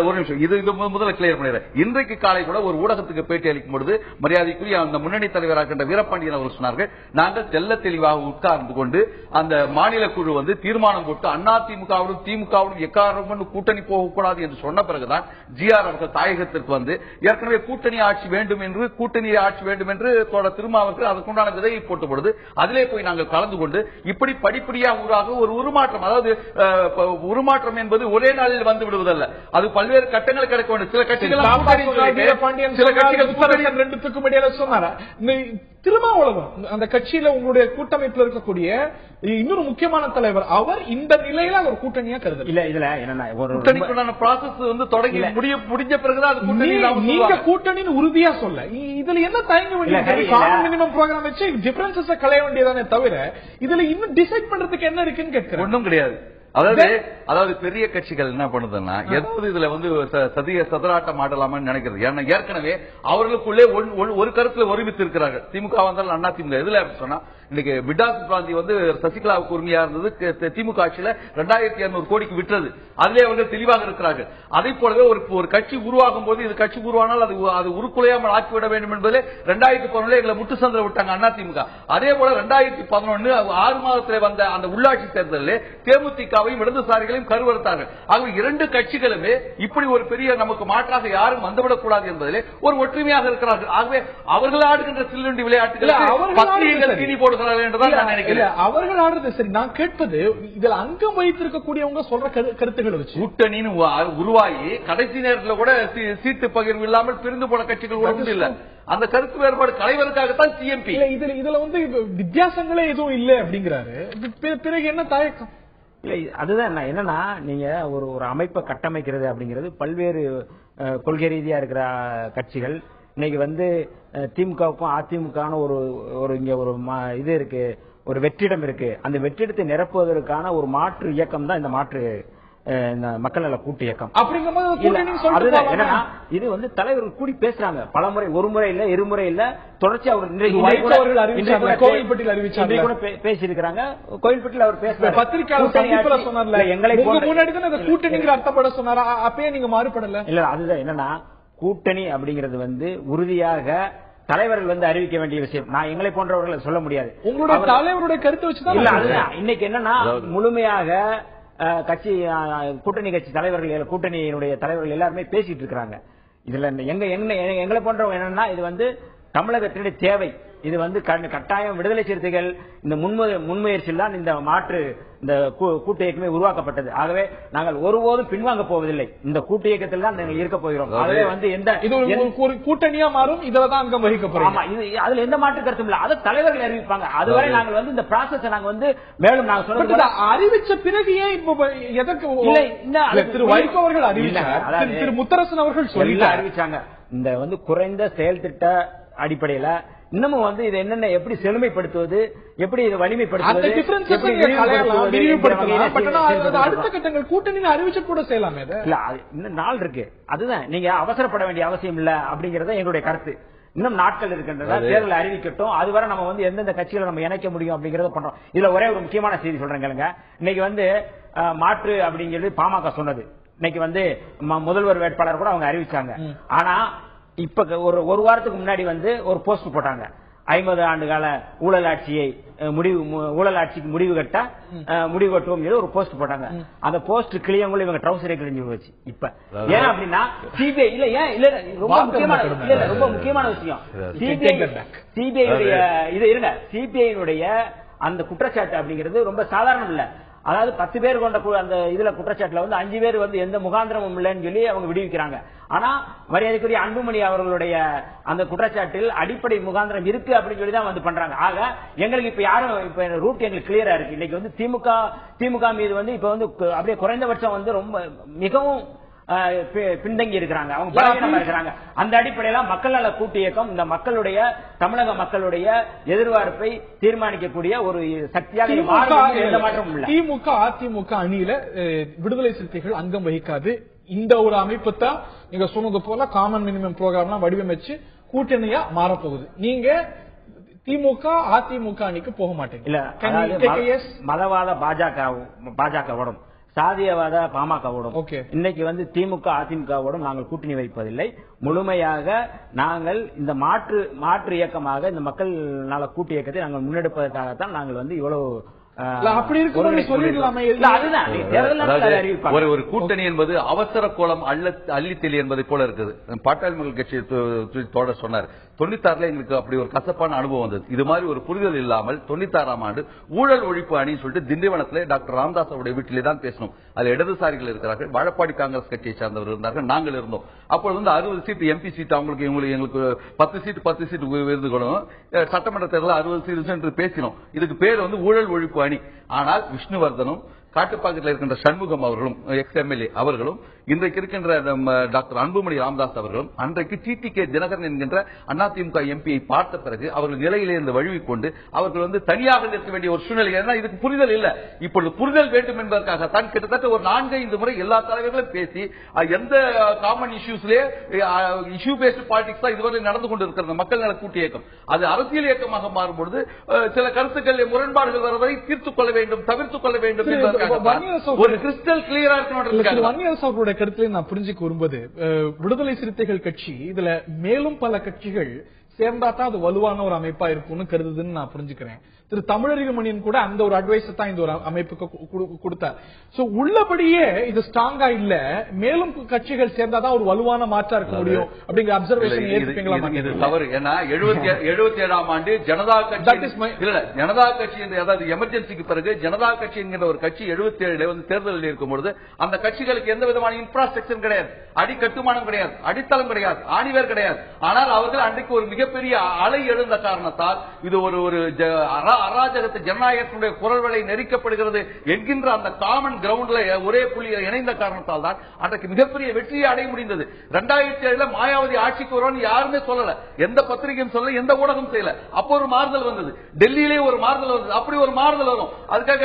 ஒரு நிமிஷம், இது முதல்ல கிளியர் பண்ணிடுறேன். இன்றைக்கு காலை கூட ஒரு ஊடகத்துக்கு பேட்டி அளிக்கும் பொழுது மரியாதைக்குரிய அந்த முன்னணி தலைவராக வீரபாண்டியன் அவர்கள் சொன்னார்கள், நாங்கள் தெல்ல தெளிவாக உட்கார்ந்து கொண்டு அந்த மாநில குழு வந்து தீர்மானம் போட்டு அதிமுகவும் திமுகவும் எக்காரணம் கூட்டணி போகக்கூடாது என்று சொன்ன பிறகுதான் ஜிஆர் அவர்கள் தாயகத்திற்கு வந்து ஏற்கனவே கூட்டணி ஆட்சி வேண்டும் என்று திருமாவர்கள் அதுக்குண்டான விதையை போட்ட பொழுது அதிலே போய் நாங்கள் கலந்து கொண்டு இப்படி படிப்படியாக ஊராக ஒரு உருமாற்றம், அதாவது உருமாற்றம் என்பது ஒரே நாளில் வந்து விடுவதல்ல, அது பல்வேறு கட்டங்கள் கிடைக்க வேண்டும். சில கட்சிகள் ரெண்டுத்துக்கும் இடையில சொன்னாரா திருமாவளவன் அந்த கட்சியில உங்களுடைய கூட்டமைப்பில் இருக்கக்கூடிய இன்னொரு முக்கியமான தலைவர், அவர் இந்த நிலையில ஒரு கூட்டணியா கருது இல்ல. இதுல என்னன்னா ப்ராசஸ் வந்து தொடங்கி முடிஞ்ச பிறகுதான் நீங்க கூட்டணின்னு உறுதியா சொல்ல, இதுல என்ன தயங்க வேண்டிய மினிமம் ப்ரோக்ராம் வச்சு டிஃபரன்சஸ் களைய வேண்டியதானே தவிர இதுல இன்னும் டிசைட் பண்றதுக்கு என்ன இருக்குன்னு கேட்கிறேன். ஒன்றும் கிடையாது. அதாவது பெரிய கட்சிகள் என்ன பண்ணுதுன்னா எதாவது இதுல வந்து சதுராட்டம் ஆடலாமான்னு நினைக்கிறது. ஏன்னா ஏற்கனவே அவர்களுக்குள்ளே ஒரு கருத்துல ஒருமித்து இருக்கிறார்கள். திமுக வந்தாலும் அண்ணா திமுக எதுல சொன்னா இன்னைக்கு மிடாஸ் பிராந்தி வந்து சசிகலாவுக்கு உரிமையா இருந்தது, திமுக ஆட்சியில 2200 கோடிக்கு விற்றது. அதிலே அவர்கள் தெளிவாக இருக்கிறார்கள். அதே போலவே ஒரு கட்சி உருவாகும் போது இது கட்சி உருவானால் அது உருக்குலையாமல் ஆக்கிவிட வேண்டும் என்பதிலே 2011 எங்களை முட்டுச்சந்திர விட்டாங்க அதிமுக. அதே போல 2011 6 மாதத்தில் வந்த அந்த உள்ளாட்சி தேர்தலில் தேமுதிகவையும் இடதுசாரிகளையும் கருவறுத்தார்கள். ஆகவே இரண்டு கட்சிகளுமே இப்படி ஒரு பெரிய நமக்கு மாற்றாக யாரும் வந்துவிடக் கூடாது என்பதிலே ஒரு ஒற்றுமையாக இருக்கிறார்கள். ஆகவே அவர்கள் ஆடுகின்ற சில்லுண்டி விளையாட்டுகள் தீனி போடுகிறார்கள் என்றுதான் நான் நினைக்கிறேன். அவர்கள் ஆடுறது சரி. நான் கேட்பது இதில் அங்கம் வைத்திருக்கக்கூடியவங்க சொல்ற கருத்துக்களை வச்சு கூட்டணின்னு உருவாகி கடைசி நேரத்தில் கூட சீட்டு பகிர்வு இல்லாமல் பிரிந்து போன கட்சிகள் கூட இல்ல. அந்த கருத்து வேறுபாடு களைவதற்காகத்தான் சிஎம்பி. இதுல வந்து வித்தியாசங்களே எதுவும் இல்லை அப்படிங்கிறாரு. பிறகு என்ன தயக்கம்? இல்லை, அதுதான் என்னன்னா, நீங்க ஒரு அமைப்பை கட்டமைக்கிறது அப்படிங்கிறது பல்வேறு கொள்கை ரீதியா இருக்கிற கட்சிகள் இன்னைக்கு வந்து திமுகவுக்கும் அதிமுக ஒரு இங்க ஒரு இது இருக்கு, ஒரு வெற்றிடம் இருக்கு. அந்த வெற்றிடத்தை நிரப்புவதற்கான ஒரு மாற்று இயக்கம் தான் இந்த மாற்று மக்கள் நல கூட்டு இயக்கம். இது வந்து தலைவர்கள் கூடி பேசுறாங்க பலமுறை, ஒரு முறை இல்ல, இருமுறை இல்ல, தொடர்ச்சி அவர் பேசியிருக்கிறாங்க. கோயில்பட்டியில் அவர் பேசுறாரு, பத்திரிகையாளர் சொன்னார்ல, எங்களை கூட்டணிங்கிற அர்த்தப்பட சொன்னாரா? அப்பயே நீங்க மாறுபடல இல்ல. அதுதான் என்னன்னா, கூட்டணி அப்படிங்கிறது வந்து உறுதியாக தலைவர்கள் வந்து அறிவிக்க வேண்டிய விஷயம். நான் எங்களை போன்றவர்கள் சொல்ல முடியாது. உங்களுடைய தலைவருடைய கருத்து வச்சுதான் இன்னைக்கு என்னன்னா, முழுமையாக கட்சி கூட்டணி கட்சி தலைவர்கள், கூட்டணியினுடைய தலைவர்கள் எல்லாருமே பேசிட்டு இருக்காங்க. இதுல எங்களை போன்றவங்க என்னன்னா, இது வந்து தமிழகத்தினுடைய தேவை. இது வந்து கட்டாயம் விடுதலை சிறுத்தைகள் இந்த முன்முயற்சியில் தான் இந்த மாற்று இந்த கூட்டு இயக்கமே உருவாக்கப்பட்டது. ஆகவே நாங்கள் ஒருபோதும் பின்வாங்க போவதில்லை. இந்த கூட்டு இயக்கத்தில் தான் நாங்கள் இருக்க போகிறோம். ஆகவே வந்து எந்த கூட்டணியா மாறும், இதுலதான் அங்கம் வகிக்கப்படும். அதுல எந்த மாற்று கருத்தும் இல்லை. அதை தலைவர்கள் அறிவிப்பாங்க. அதுவரை நாங்கள் வந்து இந்த ப்ராசஸ் நாங்கள் வந்து மேலும் நாங்கள் சொல்ல அறிவிச்ச பிறகு ஏன் இப்போ எதற்கு திரு வைகோ அவர்கள் அறிவிச்சார், திரு முத்தரசன் அவர்கள் சொல்லி அறிவிச்சாங்க. இந்த வந்து குறைந்த செயல் திட்ட அடிப்படையில இன்னமும் வந்து இது என்னென்ன எப்படி செழுமைப்படுத்துவது, எப்படி இதை வலிமைப்படுத்துவது, அடுத்த கட்டங்கள் கூட்டணியில் அறிவிச்சு கூட செய்யலாமே. இன்னும் நாள் இருக்கு. அதுதான் நீங்க அவசரப்பட வேண்டிய அவசியம் இல்ல அப்படிங்கறத எங்களுடைய கருத்து. இன்னும் நாட்கள் இருக்கின்றன, தேர்தல் அறிவிக்கட்டும். அதுவரை நம்ம வந்து எந்தெந்த கட்சிகளை நம்ம இணைக்க முடியும் அப்படிங்கறத பண்றோம். இதுல ஒரே ஒரு முக்கியமான செய்தி சொல்றேன் கேளுங்க. இன்னைக்கு வந்து மாற்று அப்படிங்கிறது பாமக சொன்னது. இன்னைக்கு வந்து முதல்வர் வேட்பாளர் கூட அவங்க அறிவிச்சாங்க. ஆனா இப்ப ஒரு வாரத்துக்கு முன்னாடி வந்து ஒரு போஸ்ட் போட்டாங்க, 50 ஆண்டுகால ஊழல் ஆட்சிக்கு முடிவு கட்டுவோம் ஒரு போஸ்ட் போட்டாங்க. அந்த போஸ்ட் கிளியவங்களும் இவங்க ட்ரௌசரை கிழிஞ்சு போச்சு. இப்ப ஏன் அப்படின்னா சிபிஐ இல்ல, ஏன் இல்ல, ரொம்ப முக்கியமான விஷயம், சிபிஐ அந்த குற்றச்சாட்டு அப்படிங்கிறது ரொம்ப சாதாரணம் இல்ல. அதாவது 10 பேர் கொண்ட அந்த இதுல குற்றச்சாட்டுல வந்து 5 பேர் வந்து எந்த முகாந்திரமும் இல்லைன்னு சொல்லி அவங்க விடுவிக்கிறாங்க. ஆனா மரியாதைக்குரிய அன்புமணி அவர்களுடைய அந்த குற்றச்சாட்டில் அடிப்படை முகாந்திரம் இருக்கு அப்படின்னு சொல்லி தான் வந்து பண்றாங்க. ஆக எங்களுக்கு இப்ப யாரும் இப்ப ரூட் எங்களுக்கு கிளியரா இருக்கு. இன்னைக்கு வந்து திமுக மீது வந்து இப்ப வந்து அப்படியே குறைந்தபட்சம் வந்து ரொம்ப மிகவும் பின்தங்கி இருக்கிறாங்க, அவங்க பலவீனமா இருக்கிறாங்க. அந்த அடிப்படையில மக்கள் நல கூட்டு இயக்கம் இந்த மக்களுடைய, தமிழக மக்களுடைய எதிர்பார்ப்பை தீர்மானிக்கக்கூடிய ஒரு சக்தியாக எந்த மாற்றமும் இல்லை. திமுக அதிமுக அணியில விடுதலை சிறுத்தைகள் அங்கம் வகிக்காது. இந்த ஒரு அமைப்பு தான் நீங்க சொன்னது போல காமன் மினிமம் ப்ரோக்ராம் வடிவமைச்சு கூட்டணியா மாறப்போகுது. நீங்க திமுக அதிமுக அணிக்கு போக மாட்டீங்க. இல்ல, மதவாத பாஜகவோடும் சாதியவாத பாமகவோடும் இன்னைக்கு வந்து திமுக அதிமுகவோடும் நாங்கள் கூட்டணி வைப்பதில்லை. முழுமையாக நாங்கள் இந்த மாற்று இயக்கமாக இந்த மக்கள் நல கூட்டு இயக்கத்தை நாங்கள் முன்னெடுப்பதற்காகத்தான் நாங்கள் வந்து இவ்வளவு அப்படி ஒரு கூட்டணி என்பது அவசர கோலம் அள்ளித்தெளி என்பதை போல இருக்குது. பாட்டாளி மக்கள் கட்சி தோழர் சொன்னார், 96 எங்களுக்கு அப்படி ஒரு கசப்பான அனுபவம் வந்தது. இது மாதிரி ஒரு புரிதல் இல்லாமல் 96ஆம் ஆண்டு ஊழல் ஒழிப்பு அணின்னு சொல்லிட்டு திண்டிவனத்தில் டாக்டர் ராமதாஸ் அவருடைய வீட்டிலே தான் பேசணும். அதில் இடதுசாரிகள் இருக்கிறார்கள், வாழப்பாடி காங்கிரஸ் கட்சியை சார்ந்தவர் இருந்தார்கள், நாங்கள் இருந்தோம். அப்பொழுது வந்து 60 சீட்டு எம்பி சீட் அவங்களுக்கு எங்களுக்கு 10 சீட்டு விருதுகளும் சட்டமன்ற தேர்தலில் 60 சீட்டு என்று பேசினோம். இதுக்கு பேர் வந்து ஊழல் ஒழிப்பு அணி. ஆனால் விஷ்ணுவர்தனும் காட்டுப்பாக்கத்தில் இருக்கின்ற சண்முகம் அவர்களும் எக்ஸ்-எம்எல்ஏ அவர்களும் இன்றைக்கு இருக்கின்ற டாக்டர் அன்புமணி ராமதாஸ் அவர்களும் அன்றைக்கு டிடிகே தினகரன் என்கின்ற அதிமுக எம்பியை பார்த்த பிறகு அவர்கள் நிலையிலிருந்து வழுவிக்கொண்டு அவர்கள் தனியாக நிற்க வேண்டிய ஒரு சூழ்நிலை. ஏன்னா இதுக்கு புரிதல் இல்ல. இப்பொழுது புரிதல் வேண்டும் என்பதற்காகத்தான் கிட்டத்தட்ட ஒரு 4-5 முறை எல்லா தலைவர்களும் பேசி எந்த காமன் இஷ்யூஸ்லயே இஷ்யூ பேஸ்ட் பாலிடிக்ஸ் தான் இதுவரை நடந்து கொண்டிருக்கிறது மக்கள் நல கூட்டு இயக்கம். அது அரசியல் இயக்கமாக மாறும்பொழுது சில கருத்துக்கள் முரண்பாடுகள் வருவதை தீர்த்துக் கொள்ள வேண்டும், தவிர்த்துக் கொள்ள வேண்டும் என்பதற்காக ஒரு கிறிஸ்டல் கிளியரா இருக்கணும். கருத்துல நான் புரிஞ்சுக்க விரும்புவது விடுதலை சிறுத்தைகள் கட்சி இதுல மேலும் பல கட்சிகள் சேர்ந்தா தான் அது வலுவான ஒரு அமைப்பா இருக்கும்னு கருதுதுன்னு நான் புரிஞ்சுக்கிறேன். திரு தமிழறிவுமணியன் கூட அந்த ஒரு அட்வைஸ் தான் இந்த ஒரு அமைப்புக்கு கொடுத்தார். சோ உள்ளபடியே இது ஸ்ட்ராங்கா இல்ல, மேலும் கட்சிகள் சேர்ந்தாதான் ஒரு வலுவான மாற்றா இருக்க முடியும் அப்படிங்கிற அப்சர்வேஷன் ஏற்பீங்களா? இது தவறு. ஏன்னா 77ஆம் ஆண்டு ஜனதா கட்சி இல்ல ஜனதா கட்சி அதாவது எமர்ஜென்சிக்கு பிறகு ஜனதா கட்சி என்கிற ஒரு கட்சி 77 தேர்தலில் இருக்கும்பொழுது அந்த கட்சிகளுக்கு எந்த விதமான இன்ஃப்ராஸ்ட்ரக்சர் கிடையாது, அடிக்கட்டுமானம் கிடையாது, அடித்தளம் கிடையாது, ஆணிவேர் கிடையாது. ஆனால் அவர்கள் அன்றைக்கு ஒரு மிகப்பெரிய அலை எழுந்த காரணத்தால் இது ஒரு அராஜகத்தை ஜனநாயகத்தினுடைய குரல் வலை நெரிக்கப்படுகிறது என்கின்ற அந்த காமன் கிரவுண்ட்ல ஒரே புள்ளியில் இணைந்த காரணத்தால் தான் அன்றைக்கு மிகப்பெரிய வெற்றியை அடைய முடிந்தது. 2007 மாயாவதி ஆட்சிக்கு வருவான்னு யாருமே சொல்லல, எந்த பத்திரிகையும் சொல்லல, எந்த ஊடகம் செய்யல. அப்போ ஒரு மாறுதல் வந்தது, டெல்லியிலே ஒரு மாறுதல் வந்தது. அப்படி ஒரு மாறுதல் வரும். அதுக்காக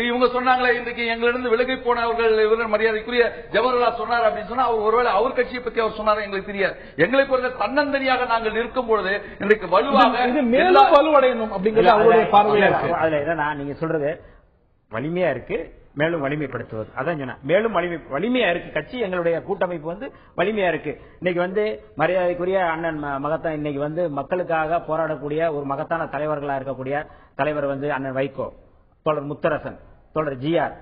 இவங்க சொன்னாங்களே இன்றைக்கு எங்களிடம் விலகி போனவர்கள் மரியாதைக்குரிய ஜவஹர்லால் சொன்னார் அப்படின்னு சொன்னா அவர் ஒருவேளை அவர் கட்சியை பத்தி அவர் சொன்னார் எங்களுக்கு தெரியாது. எங்களை பொறுத்த தன்னந்தனியாக நாங்கள் நிற்கும் பொழுது இன்றைக்கு வலுவாக மேலும் வலுவடையணும் அப்படிங்கிறது அவருடைய பார்வையா இருக்கு. அதுல என்னன்னா நீங்க சொல்றது வலிமையா இருக்கு, மேலும் வலிமைப்படுத்துவது. அதான் சொன்ன மேலும் வலிமையா இருக்கு கட்சி, எங்களுடைய கூட்டமைப்பு வலிமையா இருக்கு. இன்னைக்கு மரியாதைக்குரிய அண்ணன் மகத்தான் இன்னைக்கு மக்களுக்காக போராடக்கூடிய ஒரு மகத்தான தலைவர்களா இருக்கக்கூடிய தலைவர் அண்ணன் வைகோ, தோழர் முத்தரசன், தோழர் ஜிஆர்,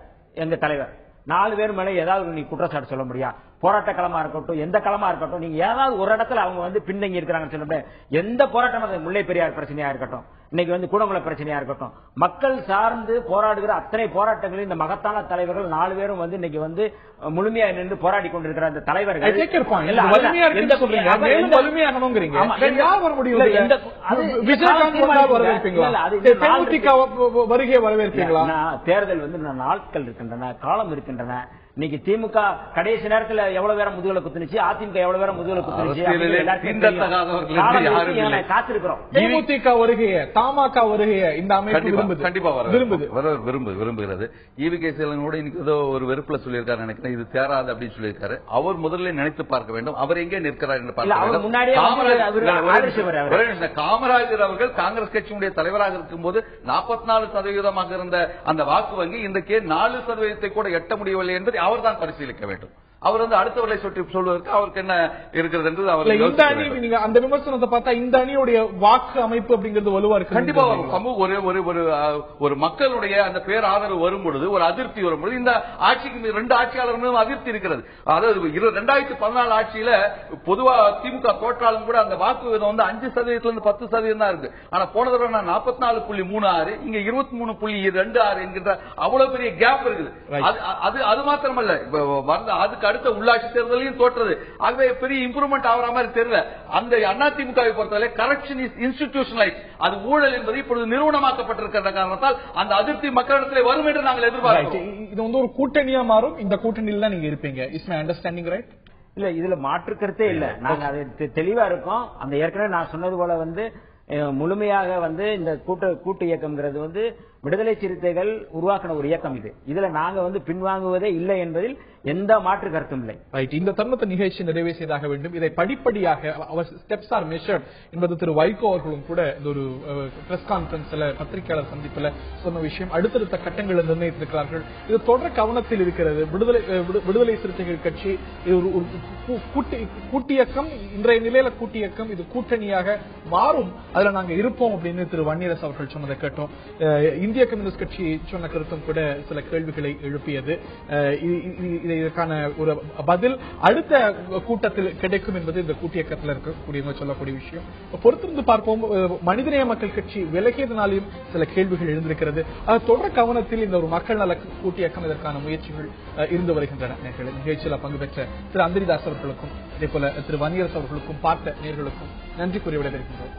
எங்க தலைவர் 4 பேர் மேல ஏதாவது நீ குற்றச்சாட்டு சொல்ல முடியா? போராட்ட களமா இருக்கட்டும், எந்த களமா இருக்கட்டும், நீங்க ஏதாவது ஒரு இடத்துல அவங்க பின்தங்கி இருக்கிறாங்கன்னு சொல்ல முடியாது. எந்த போராட்டம், முல்லை பெரியார் பிரச்சனையா இருக்கட்டும், இன்னைக்கு கூடங்குள பிரச்சனையா இருக்கட்டும், மக்கள் சார்ந்து போராடுகிற அத்தனை போராட்டங்களில் இந்த மகத்தான தலைவர்கள் 4 பேரும் இன்னைக்கு முழுமையா நின்று போராடி கொண்டிருக்கிற அந்த தலைவர்கள் தேர்தல் நாட்கள் இருக்கின்றன, காலம் இருக்கின்றன. இன்னைக்கு திமுக கடைசி நேரத்தில் எவ்வளவு பேரை முதுகுல குத்துனுச்சு, அதிமுக எவ்வளவு பேரை முதுகுல குத்துனுச்சு காத்திருக்கிறோம். தேமுதிக வருகைய, தமாக வருகைய இந்த அமைப்பு கண்டிப்பா விரும்புகிறது. ஈவிகே சேலன் கூட இன்னைக்கு ஏதோ ஒரு வெறுப்புல சொல்லியிருக்காரு நினைக்கிறேன், இது தேராது அப்படின்னு சொல்லியிருக்காரு. அவர் முதல்ல நினைத்து பார்க்க வேண்டும், அவர் எங்கே நிற்கிறார் என்று பார்க்க வேண்டும். காமராஜர் அவர்கள் காங்கிரஸ் கட்சியினுடைய தலைவராக இருக்கும் போது 44% இருந்த அந்த வாக்கு வங்கி இன்றைக்கு 4% கூட எட்ட முடியவில்லை என்பதை அவர் தான் பரிசீலிக்க வேண்டும். அவர் அடுத்தவர்களை சுற்றி சொல்வதற்கு அவருக்கு என்ன இருக்கிறது என்று அவர் இந்த அணி நீங்க அந்த விமர்சனத்தை பார்த்தா இந்த அணியுடைய வாக்கு அமைப்பு அப்படிங்கிறது வலுவா இருக்கு. கண்டிப்பா ஒரு மக்களுடைய அந்த பேர் ஆதரவு வரும் பொழுது, ஒரு அதிருப்தி வரும் பொழுது, இந்த ஆட்சிக்கு 2 ஆட்சியாளர்களும் அதிருப்தி இருக்கிறது. அதாவது 2014 ஆட்சியில பொதுவா திமுக தோற்றாலும் கூட அந்த வாக்கு விதம் 5% 10% தான் இருக்கு. ஆனா போன தடவை 44.36, இங்க 23.26 என்கின்ற அவ்வளவு பெரிய கேப் இருக்குது. அது மாத்திரமல்ல, அதுக்கு அடுத்த உள்ளாட்சி தேர்தலையும் தோற்றது. ஆகவே பெரிய இம்ப்ரூவ்மெண்ட் ஆகிற மாதிரி தெரியல. அந்த அதிமுகவை பொறுத்தவரை கரப்ஷன் இஸ் இன்ஸ்டிடியூஷனலைஸ், அது ஊழல் என்பது இப்பொழுது நிறுவனமாக்கப்பட்டிருக்கிற காரணத்தால் அந்த அதிருப்தி மக்களிடத்திலே வரும் என்று நாங்கள் எதிர்பார்க்கிறோம். இது ஒரு கூட்டணியா மாறும். இந்த கூட்டணியில் தான் நீங்க இருப்பீங்க. Is my understanding right? இல்ல, இதுல மாற்றுக்கருத்தே இல்ல. நாங்க அது தெளிவா இருக்கோம். அந்த ஏற்கனவே நான் சொன்னது போல முழுமையாக இந்த கூட்டு இயக்கம்ங்கிறது விடுதலை சிறுத்தைகள் உருவாக்கின ஒரு இயக்கம். இதுல நாங்க பின்வாங்குவதே இல்லை என்பதில் எந்த மாற்று கருத்தும் இல்லை. இந்த தருணத்தை நிகழ்ச்சி நிறைவே செய்தாக வேண்டும். இதை படிப்படியாக அவர் ஸ்டெப்ஸ் ஆர் மெஷர்ட் என்பது திரு வைகோ அவர்களும் கூட இந்த ஒரு பிரஸ் கான்பரன்ஸ்ல பத்திரிகையாளர் சந்திப்புல சொன்ன விஷயம் அடுத்தடுத்த கட்டங்களை நிர்ணயித்திருக்கிறார்கள். இது தொடர் கவனத்தில் இருக்கிறது. விடுதலை சிறுத்தைகள் கட்சி கூட்டியக்கம், இன்றைய நிலையில கூட்டியக்கம், இது கூட்டணியாக மாறும், அதுல நாங்க இருப்போம் அப்படின்னு திரு வன்னியரசு அவர்கள் சொன்னதை கேட்டோம். இந்திய கம்யூனிஸ்ட் கட்சி சொன்ன கருத்தும் கூட சில கேள்விகளை எழுப்பியது. இதற்கான ஒரு பதில் அடுத்த கூட்டத்தில் கிடைக்கும் என்பது இந்த கூட்டியக்கத்தில் இருக்கக்கூடியவங்க சொல்லக்கூடிய விஷயம். பொறுத்திருந்து பார்ப்போம். மனிதநேய மக்கள் கட்சி விலகியதனாலும் சில கேள்விகள் எழுந்திருக்கிறது. தொடர் கவனத்தில் இந்த ஒரு மக்கள் நல கூட்டியக்கம் இதற்கான முயற்சிகள் இருந்து வருகின்றன. நிகழ்ச்சியில் பங்கு பெற்ற திரு அந்தரிதாஸ் அவர்களுக்கும் இதே போல திரு வன்னியரசு அவர்களுக்கும் பார்த்த நேர்களுக்கும் நன்றி கூறி விடைபெறுகின்றோம்.